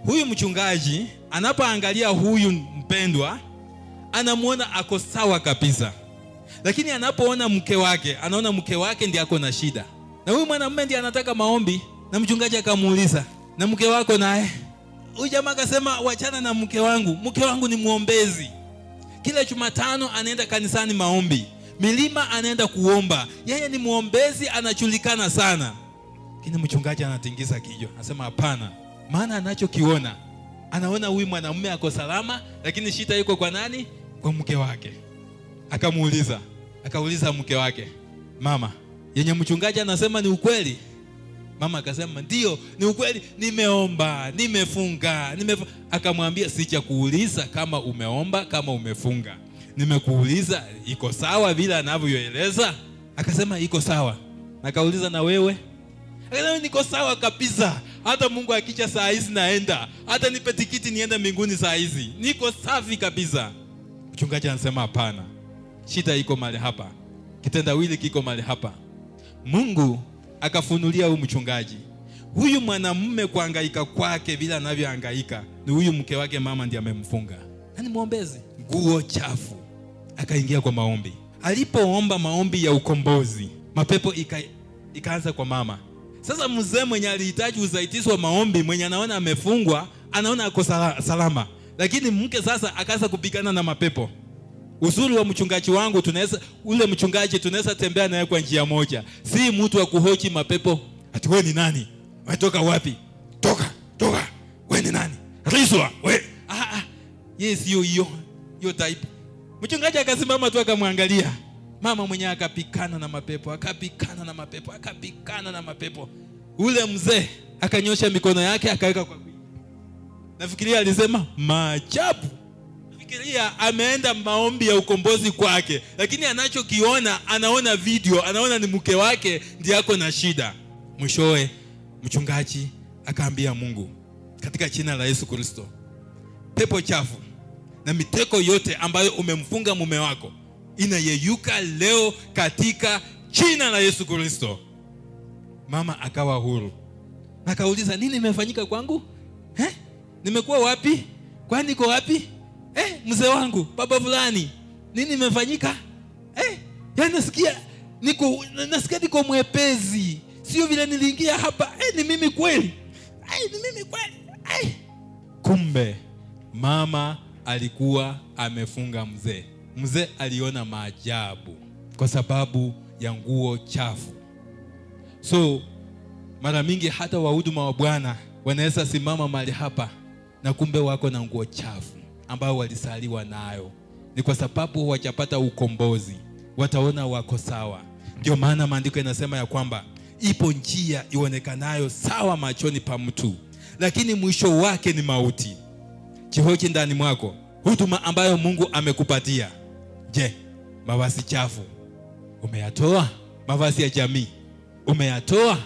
Huyu mchungaji anapoangalia huyu mpendwa, anamuona ako sawa kabisa, lakini anapoona mke wake, anaona mke wake ndiye ako na shida. Na huyu mwanamume ndiye anataka maombi. Na mchungaji akamuuliza, na mke wako naye? Huyu jamaa akasema, wachana na mke wangu. Mke wangu ni muombezi. Kila Jumatano anaenda kanisani maombi. Milima anaenda kuomba. Yeye ni muombezi, anajulikana sana. Lakini mchungaji anatingiza kichwa. Anasema hapana. Maana anachokiona, anaona huyu mwanamume ako salama, lakini shida iko kwa nani? Kwa mke wake. Akauliza mke wake, mama, yenye mchungaji anasema ni ukweli? Mama akasema, ndio, ni ukweli, nimeomba, nimefunga, Akamwambia, sijakuuliza kama umeomba, kama umefunga. Nimekuuliza iko sawa vile anavyoeleza? Akasema iko sawa. Akauliza, na wewe? Akasema, niko sawa kabisa. Hata Mungu akicha saa hizi naenda. Hata nipe tikiti niende mbinguni saa hizi. Niko safi kabisa. Mchungaji anasema hapana. Shida iko mahali hapa. Kitendawili kiko mahali hapa. Mungu akafunulia huyu mchungaji, huyu mwanamume kuhangaika kwake vile anavyohangaika, ni huyu mke wake mama ndiye amemfunga. Nani muombezi? Nguo chafu. Akaingia kwa maombi. Alipoomba maombi ya ukombozi, mapepo ikaanza kwa mama. Sasa mzee mwenye alihitaji usaidizi wa maombi, mwenye anaona amefungwa, anaona ako salama. Lakini mke sasa akaanza kupigana na mapepo. Uzuri wa mchungaji wangu, ule mchungaji tunaweza tembea naye kwa njia moja. Si mtu wa kuhoji mapepo. Ati wewe ni nani? Umetoka wapi? Toka. Wewe ni nani? Rizwa, wewe. Yes, hiyo type. Mchungaji akasimama tu akamwangalia. Mama mwenye akapikana na mapepo. Ule mzee akanyosha mikono yake akaweka kwa kweli. Nafikiria alisema maajabu. Nafikiria ameenda maombi ya ukombozi kwake, lakini anachokiona, anaona video, anaona ni mke wake ndiye ako na shida. Mwishowe mchungaji akaambia Mungu, katika jina la Yesu Kristo, pepo chafu na miteko yote ambayo umemfunga mume wako inayeyuka leo katika jina la Yesu Kristo. Mama akawa huru. Akauliza, nini imefanyika kwangu? Nimekuwa wapi? Kwani niko wapi? Mzee wangu, baba fulani, nini imefanyika? Yani nasikia niko mwepezi. Sio vile niliingia hapa. Ni mimi kweli. Ni mimi kweli. Kumbe mama alikuwa amefunga mzee. Mzee aliona maajabu kwa sababu ya nguo chafu. So mara mingi hata wahuduma wa Bwana wanaweza simama mahali hapa na kumbe wako na nguo chafu ambao walisaliwa nayo. Ni kwa sababu hawajapata ukombozi. Wataona wako sawa. Ndio maana maandiko yanasema ya kwamba ipo njia ionekanayo sawa machoni pa mtu, lakini mwisho wake ni mauti. Jihoji ndani mwako, huduma ambayo Mungu amekupatia, je, mavazi chafu umeyatoa? Mavazi ya jamii umeyatoa?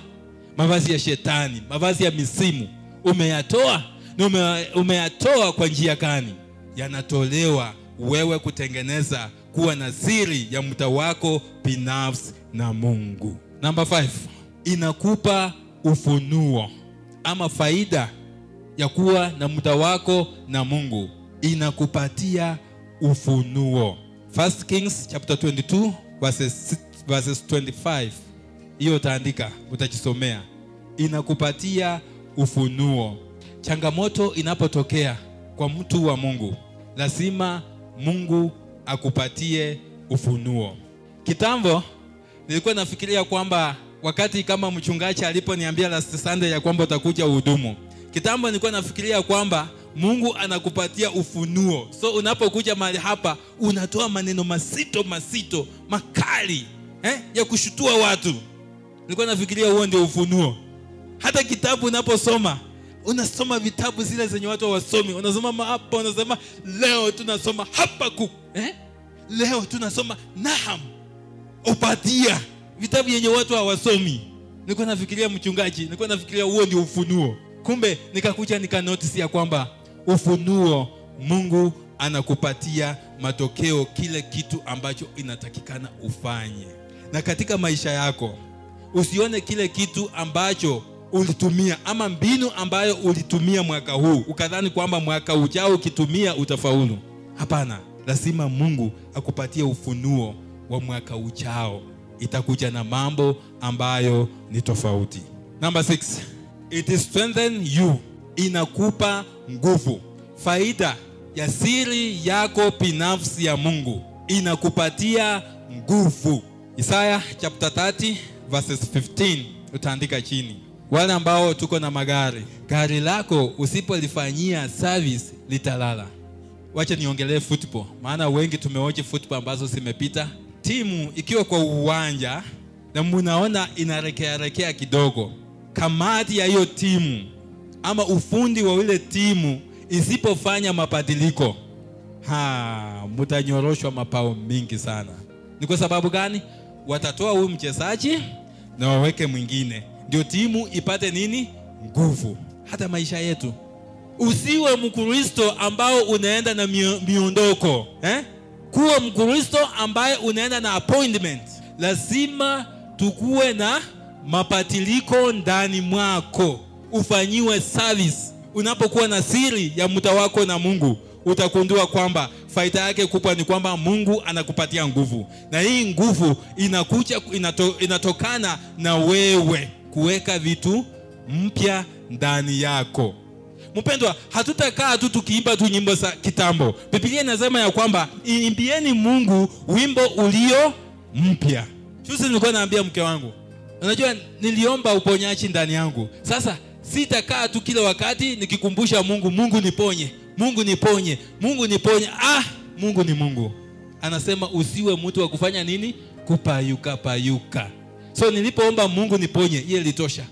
Mavazi ya shetani, mavazi ya misimu umeyatoa? Na umeyatoa kwa njia gani? Yanatolewa wewe kutengeneza kuwa na siri ya muda wako binafsi na Mungu. Number 5, inakupa ufunuo ama faida ya kuwa na muda wako na Mungu. Inakupatia ufunuo. 1 Kings chapter 22 verses 25. Hiyo utaandika, utajisomea. Inakupatia ufunuo. Changamoto inapotokea kwa mtu wa Mungu, lazima Mungu akupatie ufunuo. Kitambo nilikuwa nafikiria kwamba wakati kama mchungaji aliponiambia last Sunday ya kwamba utakuja uhudumu, kitambo nilikuwa nafikiria kwamba Mungu anakupatia ufunuo. So unapokuja mahali hapa unatoa maneno masito makali ya kushutua watu. Nilikuwa nafikiria huo ndio ufunuo. Hata kitabu unaposoma, unasoma vitabu zile zenye watu hawasomi. Unasoma hapa, unasema leo tunasoma Habakuk. Leo tunasoma Nahum, Obadia, vitabu yenye watu hawasomi. Nilikuwa nafikiria mchungaji, nilikuwa nafikiria huo ndio ufunuo. Kumbe nikakuja nikanotice ya kwamba ufunuo, Mungu anakupatia matokeo, kile kitu ambacho inatakikana ufanye. Na katika maisha yako usione kile kitu ambacho ulitumia ama mbinu ambayo ulitumia mwaka huu ukadhani kwamba mwaka ujao ukitumia utafaulu. Hapana, lazima Mungu akupatie ufunuo wa mwaka ujao. Itakuja na mambo ambayo ni tofauti. Number 6, it strengthen you. Inakupa nguvu. Faida ya siri yako binafsi ya Mungu, inakupatia nguvu. Isaiah chapter 30 verses 15 utaandika chini. Wale ambao tuko na magari, gari lako usipolifanyia service litalala. Wacha niongelee football, maana wengi tumeoje football ambazo zimepita. Timu ikiwa kwa uwanja na mnaona inarekea kidogo, kamati ya hiyo timu ama ufundi wa ile timu isipofanya mabadiliko, mtanyoroshwa mapao mingi sana. Ni kwa sababu gani? Watatoa huyu mchezaji na waweke mwingine, ndio timu ipate nini? Nguvu. Hata maisha yetu, usiwe Mkristo ambao unaenda na miondoko, kuwa Mkristo ambaye unaenda na appointment. Lazima tukue na mabadiliko ndani mwako, ufanyiwe service. Unapokuwa na siri ya muda wako na Mungu, utakundua kwamba faida yake kubwa ni kwamba Mungu anakupatia nguvu. Na hii nguvu inakuja inatokana na wewe kuweka vitu mpya ndani yako. Mpendwa, hatutakaa tu tukiimba tu nyimbo za kitambo. Biblia inasema ya kwamba imbieni Mungu wimbo ulio mpya. Juzi nilikuwa naambia mke wangu, unajua niliomba uponyaji ndani yangu. Sasa sitakaa tu kila wakati nikikumbusha Mungu, Mungu niponye, Mungu niponye, Mungu niponye. Mungu ni Mungu. Anasema usiwe mtu wa kufanya nini? Kupayuka. So nilipoomba Mungu niponye, ile litosha.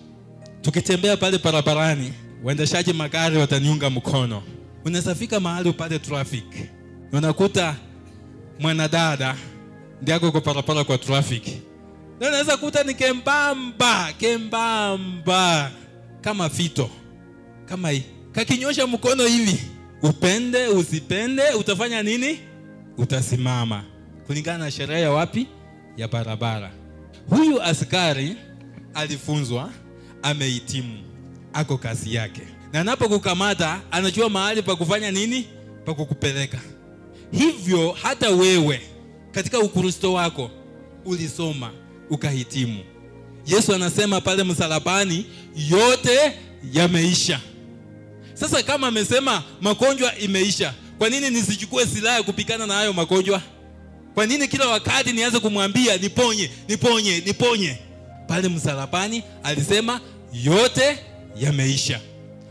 Tukitembea pale barabarani, waendeshaji magari wataniunga mkono. Unaweza fika mahali upate traffic, unakuta mwanadada ndiye ako kwa barabara kwa traffic. Na unaweza kuta ni kembamba kama fito, kama hii. Kakinyosha mkono hivi, upende usipende, utafanya nini? Utasimama kulingana na sheria ya wapi? Ya barabara. Huyu askari alifunzwa, amehitimu, ako kazi yake. Na anapokukamata anajua mahali pa kufanya nini? pa kukupeleka. Hivyo hata wewe katika Ukristo wako ulisoma ukahitimu. Yesu anasema pale msalabani yote yameisha. Sasa kama amesema magonjwa imeisha, kwa nini nisichukue silaha ya kupigana na hayo magonjwa? Kwa nini kila wakati nianze kumwambia niponye, niponye, niponye? Pale msalabani alisema yote yameisha.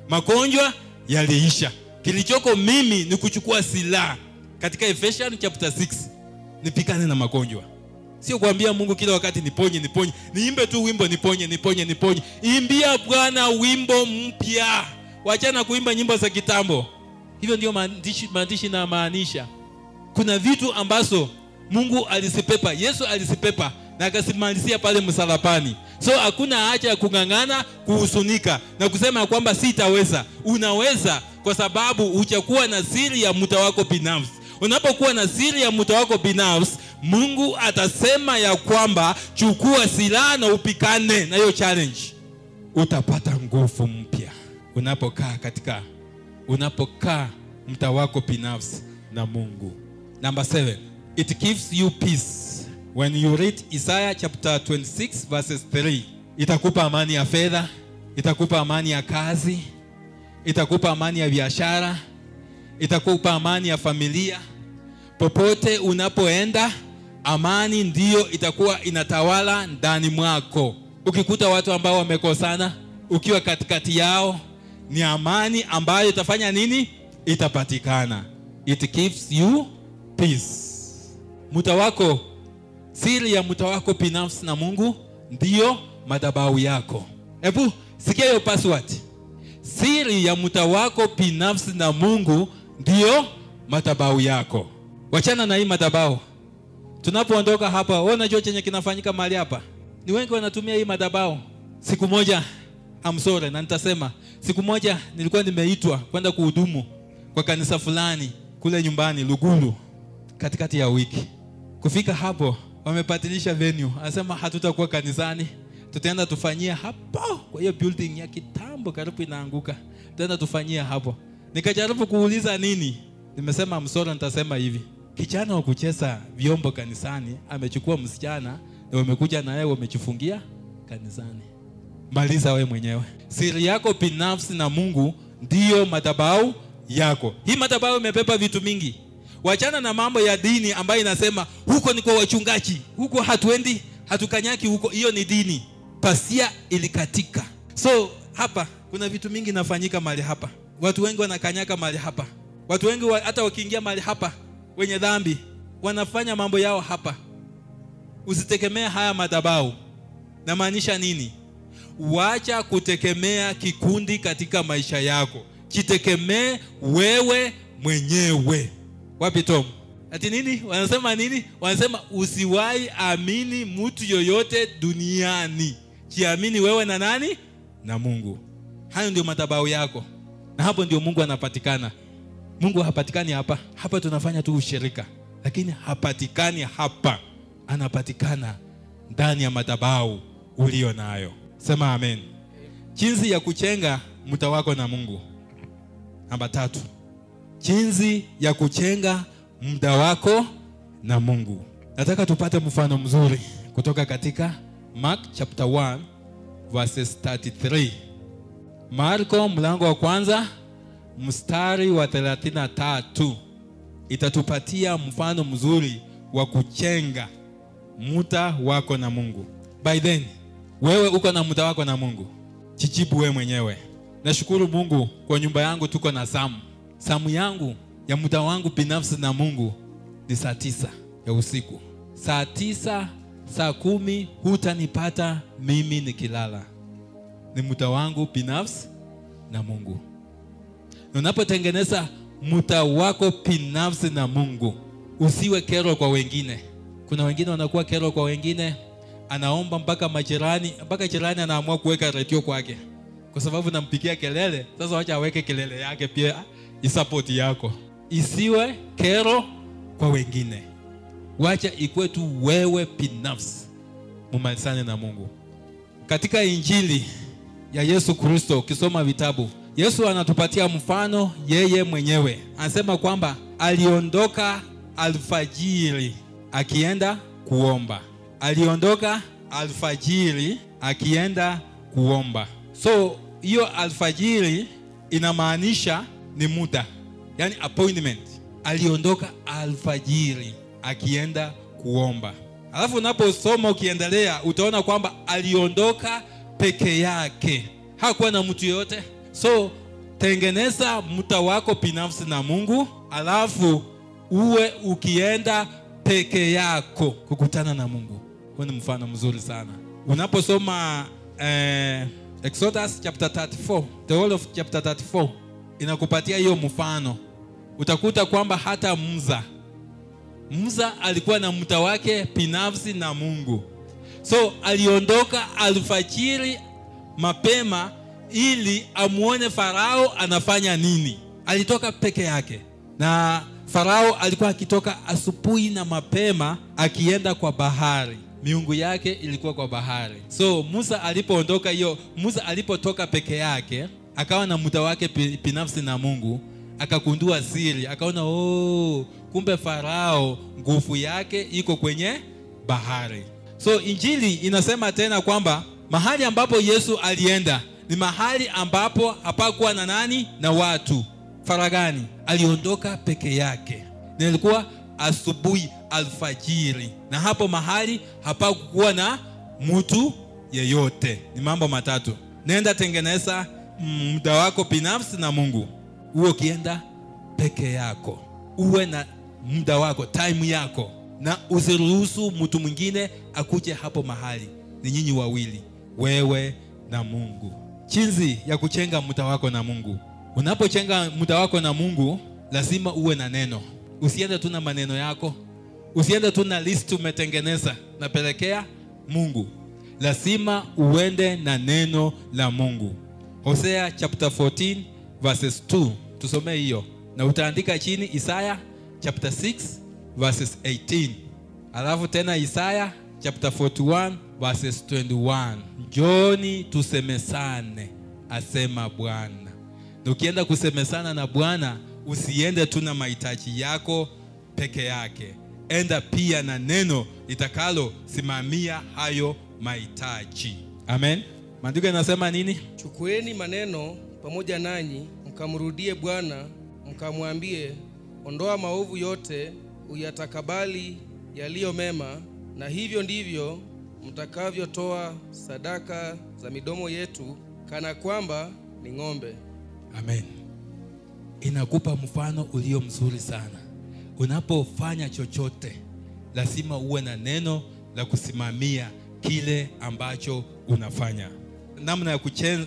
Magonjwa yaliisha. Kilichoko mimi ni kuchukua silaha. Katika Ephesians chapter 6 nipigane na magonjwa. Sio kuambia Mungu kila wakati niponye, niponye. Niimbe tu wimbo niponye, niponye, niponye. Imbia Bwana wimbo mpya. Wachana kuimba nyimbo za kitambo. Hivyo ndio maandishi na maanisha. Kuna vitu ambazo Mungu alisipepa, Yesu alisipepa na akasimalizia pale msalabani. So hakuna haja ya kungangana, kuhusunika na kusema kwamba sitaweza. Unaweza kwa sababu hujakuwa na siri ya mta wako binafsi. Unapokuwa na siri ya mta wako binafsi, Mungu atasema ya kwamba chukua silaha na upikane na hiyo challenge. Utapata nguvu mpya unapokaa mta wako binafsi na Mungu. Number 7, it gives you peace. When you read Isaiah chapter 26 verses 3, itakupa amani ya fedha, itakupa amani ya kazi, itakupa amani ya biashara, itakupa amani ya familia. Popote unapoenda, amani ndiyo itakuwa inatawala ndani mwako. Ukikuta watu ambao wamekosana, ukiwa katikati yao, ni amani ambayo itafanya nini? Itapatikana. It gives you peace. Mta wako, siri ya mta wako binafsi na Mungu ndiyo madhabahu yako. Hebu sikia hiyo password. Siri ya mta wako binafsi na Mungu ndiyo madhabahu yako. Wachana na hii madhabahu. Tunapoondoka hapa, unajua chenye kinafanyika mahali hapa? Ni wengi wanatumia hii madhabahu. Siku moja, na nitasema, siku moja nilikuwa nimeitwa kwenda kuhudumu kwa kanisa fulani kule nyumbani Lugulu katikati ya wiki. Kufika hapo, wamebadilisha venue. Anasema hatutakuwa kanisani, tutaenda tufanyia hapo kwa hiyo building ya kitambo karibu inaanguka. Tutaenda tufanyia hapo. Nikajaribu kuuliza nini? Nimesema nitasema hivi. Kijana wa kucheza vyombo kanisani amechukua msichana na wamekuja na yeye wamechifungia kanisani. Maliza wewe mwenyewe. Siri yako binafsi na Mungu ndiyo madhabahu yako. Hii madhabahu imebeba vitu mingi. Wachana na mambo ya dini ambayo inasema huko ni kwa wachungaji, huko hatuendi, hatukanyaki huko. Hiyo ni dini. Pasia ilikatika. So hapa kuna vitu mingi inafanyika mahali hapa. Watu wengi wanakanyaka mahali hapa. Watu wengi hata wakiingia mahali hapa wenye dhambi wanafanya mambo yao hapa. Usitegemea haya madhabahu. Na maanisha nini? Wacha kutegemea kikundi katika maisha yako. Jitegemee wewe mwenyewe. Wapi Tom? Ati nini? Wanasema nini? Wanasema usiwahi amini mtu yoyote duniani. Jiamini wewe na nani? Na Mungu. Hayo ndio madhabahu yako. Na hapo ndio Mungu anapatikana. Mungu hapatikani hapa. Hapa tunafanya tu ushirika. Lakini hapatikani hapa. Anapatikana ndani ya madhabahu ulio nayo. Sema amen. Jinsi ya kuchenga mta wako na Mungu. Namba 3. Jinsi ya kuchenga mta wako na Mungu. Nataka tupate mfano mzuri kutoka katika Mark chapter 1 verses 33. Marko mlango wa kwanza mstari wa 33 itatupatia mfano mzuri wa kuchenga mta wako na Mungu. By then, wewe uko na mta wako na Mungu? Jijibu wewe mwenyewe. Nashukuru Mungu kwa nyumba yangu tuko na Samu yangu ya mta wangu binafsi na Mungu ni saa 9 ya usiku. Saa 9, saa 10 hutanipata mimi nikilala. Ni mta wangu binafsi na Mungu. Na unapotengeneza mta wako binafsi na Mungu, usiwe kero kwa wengine. Kuna wengine wanakuwa kero kwa wengine, anaomba mpaka jirani anaamua kuweka radio kwake. Kwa sababu nampigia kelele, sasa wacha aweke kelele yake pia isupport yako. Isiwe kero kwa wengine. Wacha ikuwe tu wewe binafsi. Mumalizane na Mungu. Katika Injili ya Yesu Kristo, ukisoma vitabu, Yesu anatupatia mfano yeye mwenyewe. Anasema kwamba aliondoka alfajiri akienda kuomba. Aliondoka alfajiri akienda kuomba. So hiyo alfajiri inamaanisha ni muda, yani appointment. Aliondoka alfajiri akienda kuomba. Alafu unaposoma ukiendelea utaona kwamba aliondoka peke yake, hakuwa na mtu yote. So tengeneza muda wako binafsi na Mungu, alafu uwe ukienda peke yako kukutana na Mungu. Huo ni mfano mzuri sana. Unaposoma Exodus chapter 34, the whole of chapter 34 inakupatia hiyo mfano. Utakuta kwamba hata Musa alikuwa na muda wake binafsi na Mungu. So aliondoka alfajiri mapema ili amuone Farao anafanya nini. Alitoka peke yake. Na Farao alikuwa akitoka asubuhi na mapema akienda kwa bahari. Miungu yake ilikuwa kwa bahari. So Musa alipotoka peke yake, akawa na muda wake binafsi na Mungu, akagundua siri, akaona kumbe Farao nguvu yake iko kwenye bahari. So injili inasema tena kwamba mahali ambapo Yesu alienda ni mahali ambapo hapakuwa na nani? Na watu. Faragani. Aliondoka peke yake. Na ilikuwa asubuhi alfajiri. Na hapo mahali hapakuwa na mtu yeyote. Ni mambo matatu. Nenda tengeneza muda wako binafsi na Mungu. Uwe ukienda peke yako. Uwe na muda wako, time yako. Na usiruhusu mtu mwingine akuje hapo mahali. Ni nyinyi wawili, wewe na Mungu. Jinsi ya kuchenga muda wako na Mungu. Unapochenga muda wako na Mungu, lazima uwe na neno. Usiende tu na maneno yako. Usiende tu na list umetengeneza napelekea Mungu. Lazima uende na neno la Mungu. Hosea chapter 14 verses 2. Tusome hiyo. Na utaandika chini Isaiah chapter 6 verses 18. Alafu tena Isaiah chapter 41 verses 21. Njoni tusemesane, asema Bwana. Na ukienda kusemesana na Bwana, usiende tu na mahitaji yako peke yake. Enda pia na neno litakalo simamia hayo mahitaji. Amen. Maandiko yanasema nini? Chukueni maneno pamoja nanyi, mkamrudie Bwana, mkamwambie, ondoa maovu yote, uyatakabali yaliyo mema, na hivyo ndivyo mtakavyotoa sadaka za midomo yetu kana kwamba ni ng'ombe. Amen. Inakupa mfano ulio mzuri sana. Unapofanya chochote, lazima uwe na neno la kusimamia kile ambacho unafanya. Namna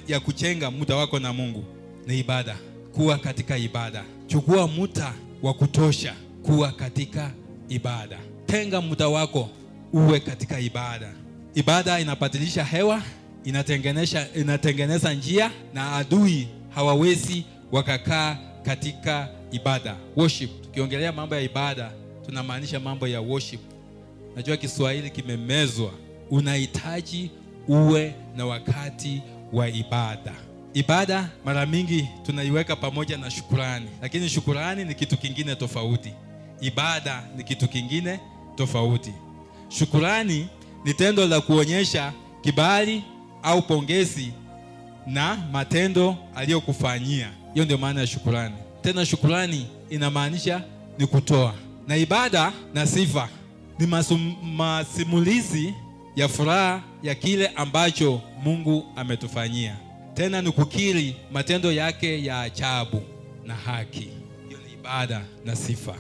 ya kuchenga muda wako na Mungu ni ibada. Kuwa katika ibada. Chukua muda wa kutosha kuwa katika ibada. Tenga muda wako uwe katika ibada. Ibada inabadilisha hewa, inatengeneza njia, na adui hawawezi wakakaa katika ibada. Worship. Tukiongelea mambo ya ibada, tunamaanisha mambo ya worship. Najua Kiswahili kimemezwa. Unahitaji uwe na wakati wa ibada. Ibada mara mingi tunaiweka pamoja na shukrani, lakini shukrani ni kitu kingine tofauti. Ibada ni kitu kingine tofauti. Shukrani ni tendo la kuonyesha kibali au pongezi na matendo aliyokufanyia. Hiyo ndio maana ya shukrani. Tena shukrani inamaanisha ni kutoa. Na ibada na sifa ni masimulizi ya furaha ya kile ambacho Mungu ametufanyia. Tena ni kukiri matendo yake ya ajabu na haki. Hiyo ni ibada na sifa.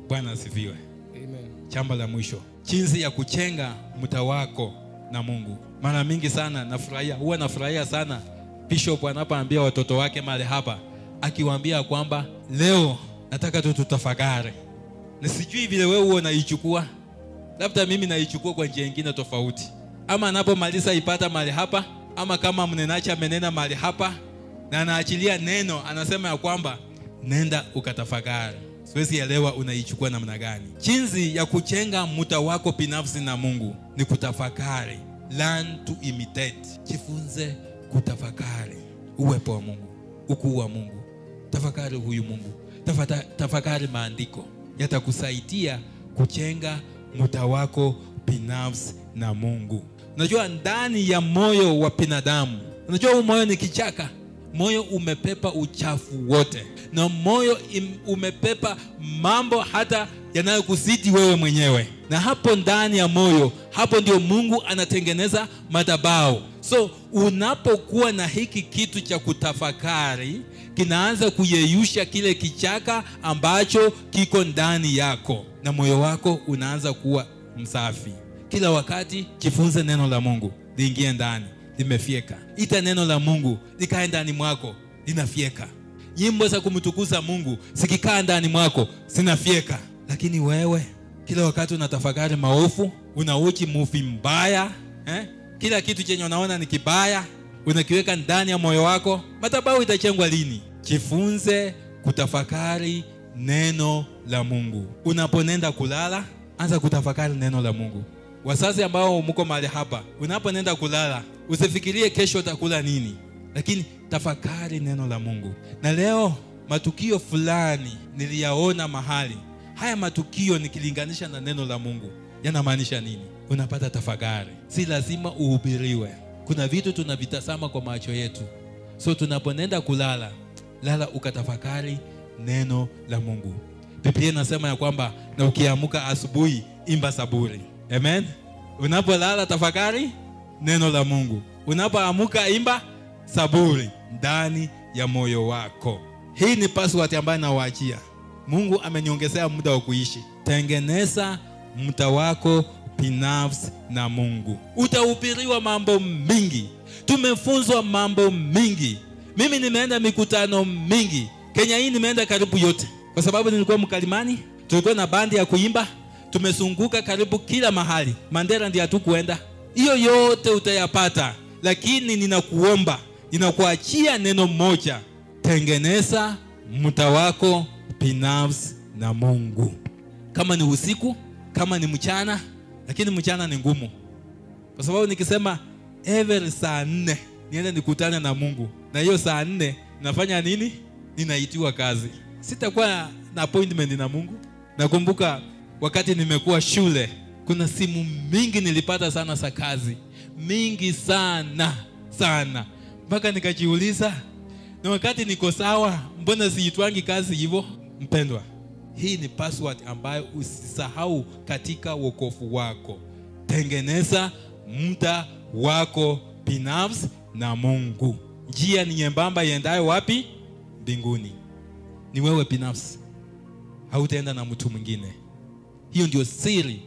Bwana asifiwe. Amen. Jambo la mwisho, jinsi ya kuchenga muda wako na Mungu. Mara mingi sana huwa nafurahia sana Bishop anapoambia watoto wake mahali hapa, akiwaambia kwamba leo nataka tutafakari. Na sijui vile wewe unaichukua. Labda mimi naichukua kwa njia nyingine tofauti. Ama anapomaliza ipata mahali hapa, ama kama mnenaji amenena mahali hapa na anaachilia neno, anasema ya kwamba nenda ukatafakari. Siwezi elewa unaichukua namna gani. Jinsi ya kuchenga muda wako binafsi na Mungu ni kutafakari. Learn to imitate. Jifunze kutafakari uwepo wa Mungu. ukuu wa Mungu. Tafakari huyu Mungu. Tafakari maandiko. Yatakusaidia kujenga muta wako binafsi na Mungu. Unajua ndani ya moyo wa binadamu, unajua moyo ni kichaka. Moyo umepepa uchafu wote. Na moyo umepepa mambo hata yanayokuzidi wewe mwenyewe. Na hapo ndani ya moyo, hapo ndio Mungu anatengeneza madhabahu. So unapokuwa na hiki kitu cha kutafakari, kinaanza kuyeyusha kile kichaka ambacho kiko ndani yako. Na moyo wako unaanza kuwa msafi. Kila wakati jifunze neno la Mungu, liingie ndani, limefyeka. Ita neno la Mungu likae ndani mwako, linafyeka. Nyimbo za kumtukuza Mungu zikikaa ndani mwako, zinafyeka. Lakini wewe kila wakati unatafakari maovu, unauchi mufi mbaya, kila kitu chenye unaona ni kibaya unakiweka ndani ya moyo wako, madhabahu itachengwa lini? Jifunze kutafakari neno la Mungu. Unaponenda kulala, anza kutafakari neno la Mungu. Wazazi ambao mko mahali hapa, unaponenda kulala, usifikirie kesho utakula nini, lakini tafakari neno la Mungu. Na leo matukio fulani niliyaona mahali. Haya matukio nikilinganisha na neno la Mungu, yanamaanisha nini? Unapata tafakari. Si lazima uhubiriwe. Kuna vitu tunavitazama kwa macho yetu. So tunaponenda kulala, lala ukatafakari neno la Mungu. Biblia inasema ya kwamba na ukiamka asubuhi imba zaburi. Amen. Unapolala tafakari neno la Mungu. Unapoamka imba zaburi ndani ya moyo wako. Hii ni password ambayo nawaachia. Mungu ameniongezea muda wa kuishi. Tengeneza muda wako binafsi na Mungu. Utahubiriwa mambo mingi. Tumefunzwa mambo mingi. Mimi nimeenda mikutano mingi. Kenya hii nimeenda karibu yote. Kwa sababu nilikuwa mkalimani, tulikuwa na bandi ya kuimba, tumezunguka karibu kila mahali. Mandera ndiye hatukuenda. Hiyo yote utayapata. Lakini ninakuomba, ninakuachia neno moja. Tengeneza muda wako binafsi na Mungu. Kama ni usiku, kama ni mchana, lakini mchana ni ngumu. Kwa sababu nikisema every saa 4 niende nikutane na Mungu, na hiyo saa 4 nafanya nini? Ninaitiwa kazi. Sitakuwa na appointment na Mungu. Nakumbuka wakati nimekuwa shule, kuna simu mingi nilipata sana za kazi. Mingi sana. Mpaka nikajiuliza, na wakati niko sawa, mbona siitwangi kazi hivyo? Mpendwa, hii ni password ambayo usisahau katika wokovu wako. Tengeneza muda wako binafsi na Mungu. Njia ni nyembamba iendayo wapi? Mbinguni. Ni wewe binafsi. Hautaenda na mtu mwingine. Hiyo ndio siri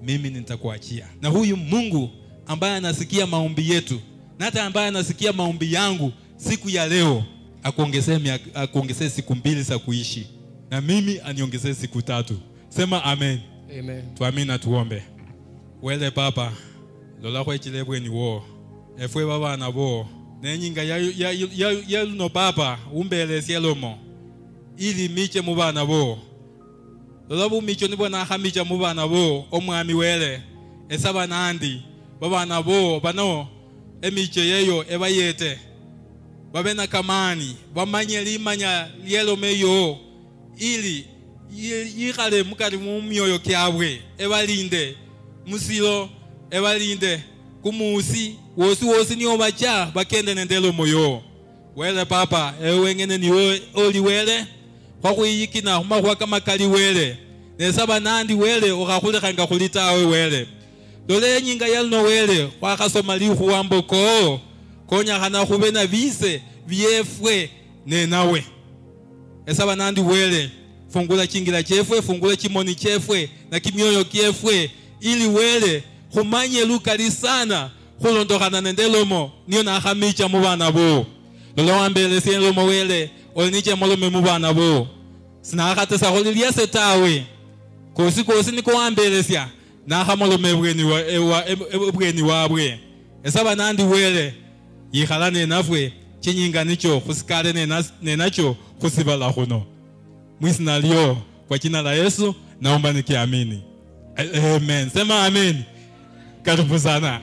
mimi nitakuachia. Na huyu Mungu ambaye anasikia maombi yetu, na hata ambaye anasikia maombi yangu siku ya leo, akuongezee siku 2 za kuishi. Na mimi aniongezee siku 3. Sema amen. Amen. Tuamini na tuombe. Wele Papa, lola kwa chilebwe ni wo. Efwe baba na bo. Nenyinga ya no Papa, umbele sielomo. Ili miche mu bana bo. Lola bu micho ni bona hamicha mu bana bo, omwami wele. Esaba nandi, baba na bo, bano emiche yeyo ebayete. Babena kamani, bamanye limanya lielo meyo. Ili yikale mukali mu myoyo kyabwe, ebalinde musilo, ebalinde kumusi wosi niyo bacha bakende nendelo moyo. Wele Papa, ewengene niwe oli wele kwa kuyikina humakwa kama kali wele. Nesaba nandi wele okakuleka nga kulitawe wele. Dole nyinga yalno wele wakasoma lihu wamboko konya hana kubena vise viefwe nenawe. Esaba nandi wele fungula chingila chefwe, fungula chimoni chefwe na kimyoyo kiefwe, ili wele humanye lukali sana hulondokana nendelomo niyo na hamicha mu bana bo. Lolo ambele sienlomo wele oliniche molome mu bana bo. Sina akatesa holilia setawe kosi niko ambele sia na hamolome bweni wabwe. Esaba nandi wele yikhalane nafwe chinyinga nicho kusikale nenacho kusibala huno. Mwisina lio kwa jina la Yesu naomba nikiamini. Amen. Sema amen. Karibu sana.